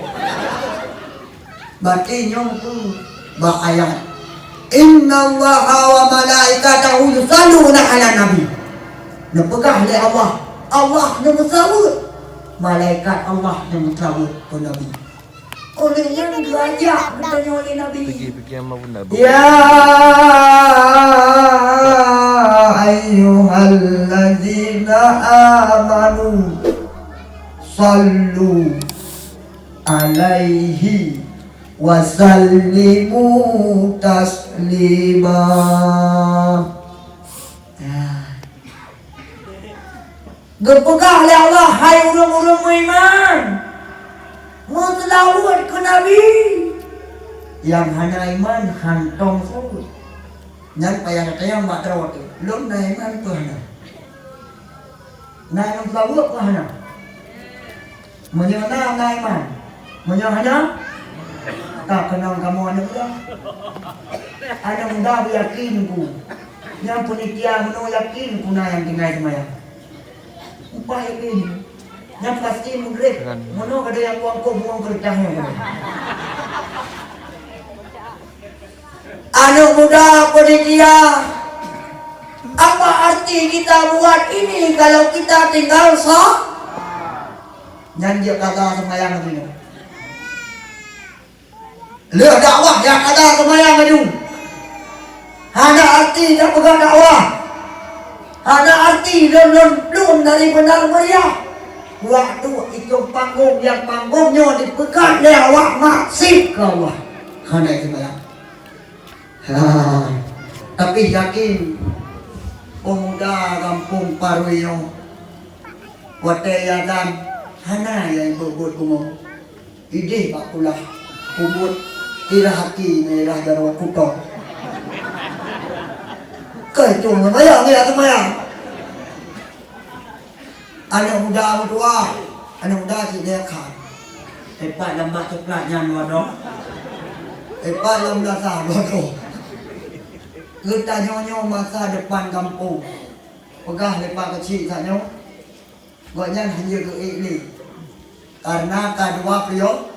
Speaker 1: Berarti nyong tu ayat. Inna Allaha wa malaikatahu yusalluna ala nabi. Napakah oleh Allah. Allah yang bersawut. Malaikat Allah yang bersawut ke Nabi. Oleh yang diajak bertanya oleh Nabi.
Speaker 3: Pergi sama bunda.
Speaker 1: Ya ayyuhalladzina amanu sallu alaihi wasallimu taslima. Gepegah oleh Allah, hai orang-orang beriman, selawat ke Nabi. Yang hanya iman hantong sawut. Yang payah katanya mak terawat tu. Belum na iman tu hanya. Na iman selawat tu hanya. Menyana na iman. Menyana tak kenal kamu anak muda. Anak muda yakin ku. Yang penitia meno yakin ku na yang tinggal semayang. Upah yakin. Yang pasti menggerik. Meno kada yang buang kerjanya. Anak muda penitia, apa arti kita buat ini kalau kita tinggal nyanyi kata semayang itu. Lihat dakwah yang kata semayang itu. Ada arti tak pegang dakwah. Ada arti belum dari benar meriah. Waktu itu panggung yang panggungnya dipegang oleh awak maksib ke Allah. Hanya itu semayang. Tapi yakin pemuda kampung Parwino Wateyadan hana yang berbut kumong ide pak pula kubut tira haki merah darwa kutong kecung semayang dia semayang anak muda tua anak muda si dia kan tepat lambat coklat nyan wadoh tepat lambat sah wadoh. Kita nyonya masa depan kampung. Pegah lepak kecil saja. Buatnya hanya ke ini. Karena kedua beliau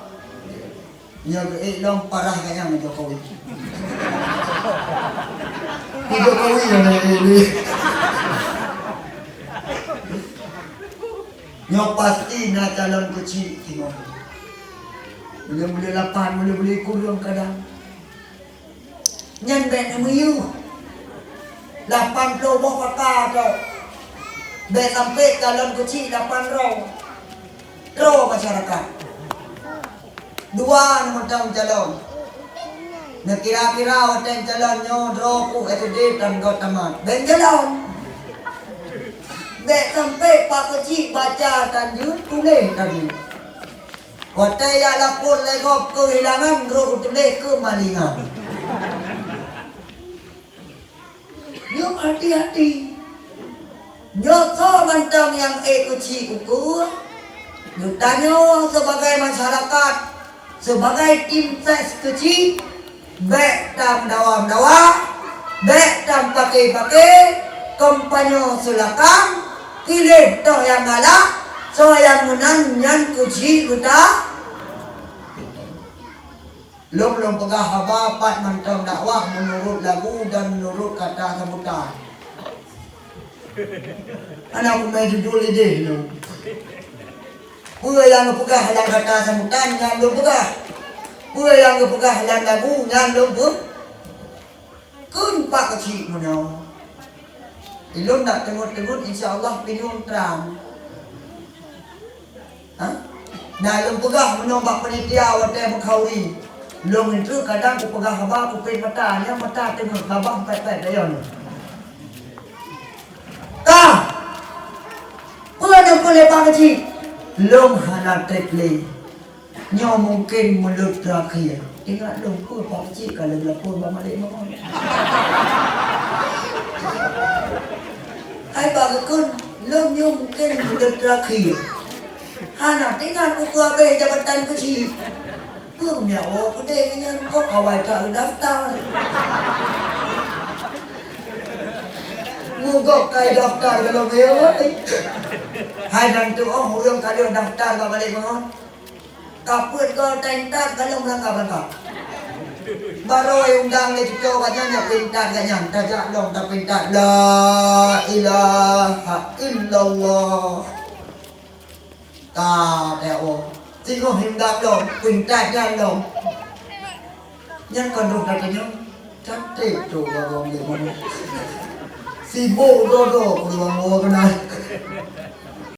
Speaker 1: dia ke long parah kayaknya Jokowi. Ni Jokowi yang ini. Nyok pasti nak calon kecil tengok. Boleh-boleh lapan, boleh-boleh kurung kadang. Nhân bẹn nama you. 80 bok pakar tau. Bet sampai calon kecil 8 row. Row masyarakat. Dua nama tang calon. Nak kira-kira hotel calon nyo row ku itu dia dan kau tamat. Ben calon. Bet sampai pak kecil baca tanjung tulis tadi. Hotel yang lapor legop kehilangan roh tulis kemalingan. Nyok hati-hati. Nyok kau mantang yang kecil ukur. Nyok tanya sebagai masyarakat, sebagai tim ses kecil, bek tam dawa-dawa, bek tam pakai-pakai, kompanyo selakang, kilih toh yang galak, so yang menang yang kecil kita. Belum pegah bapak mantang dakwah menurut lagu dan menurut kata sambutan. Anak aku main judul ide lo. Pura yang pegah halang kata sambutan yang belum pegah. Pura yang pegah halang lagu yang belum pun. Kun pak kecil mana? Ilum nak tengok-tengok insya-Allah pinung terang. Ha? Nah belum pegah menombak penitia hotel Mekhauri. Long itu kadang aku pegang abang aku pin matanya mata tengok abang pet-pet dayon. Kah? Pulang boleh pangaji. Long halat tekle. Nyo mungkin mulut terakhir. Ingat long ku pangaji kalau lapor balik mohon. Hai bagakun long nyo mungkin mulut terakhir. Hana tinggal ku abe jabatan kecil. Phương mèo có đây nhân có ở bài trợ daftar. Ngu gok kai daftar kalau meo ấy. Hai dan tu oh huyong kali daftar ka balik mohon. Kaput ko tentat kalau nang ka bangka. Baroy undang ni cuco katanya pintar ganyan tajak long tak pintar la ilaha illallah. Ta teo. Chỉ có hình đạp lộn, quỳnh trạch ra lộn. Nhân còn đột đặt nhau. Chắc thể chủ vào vòng để mà. Xì bộ đô đổ của vòng ngô cái này.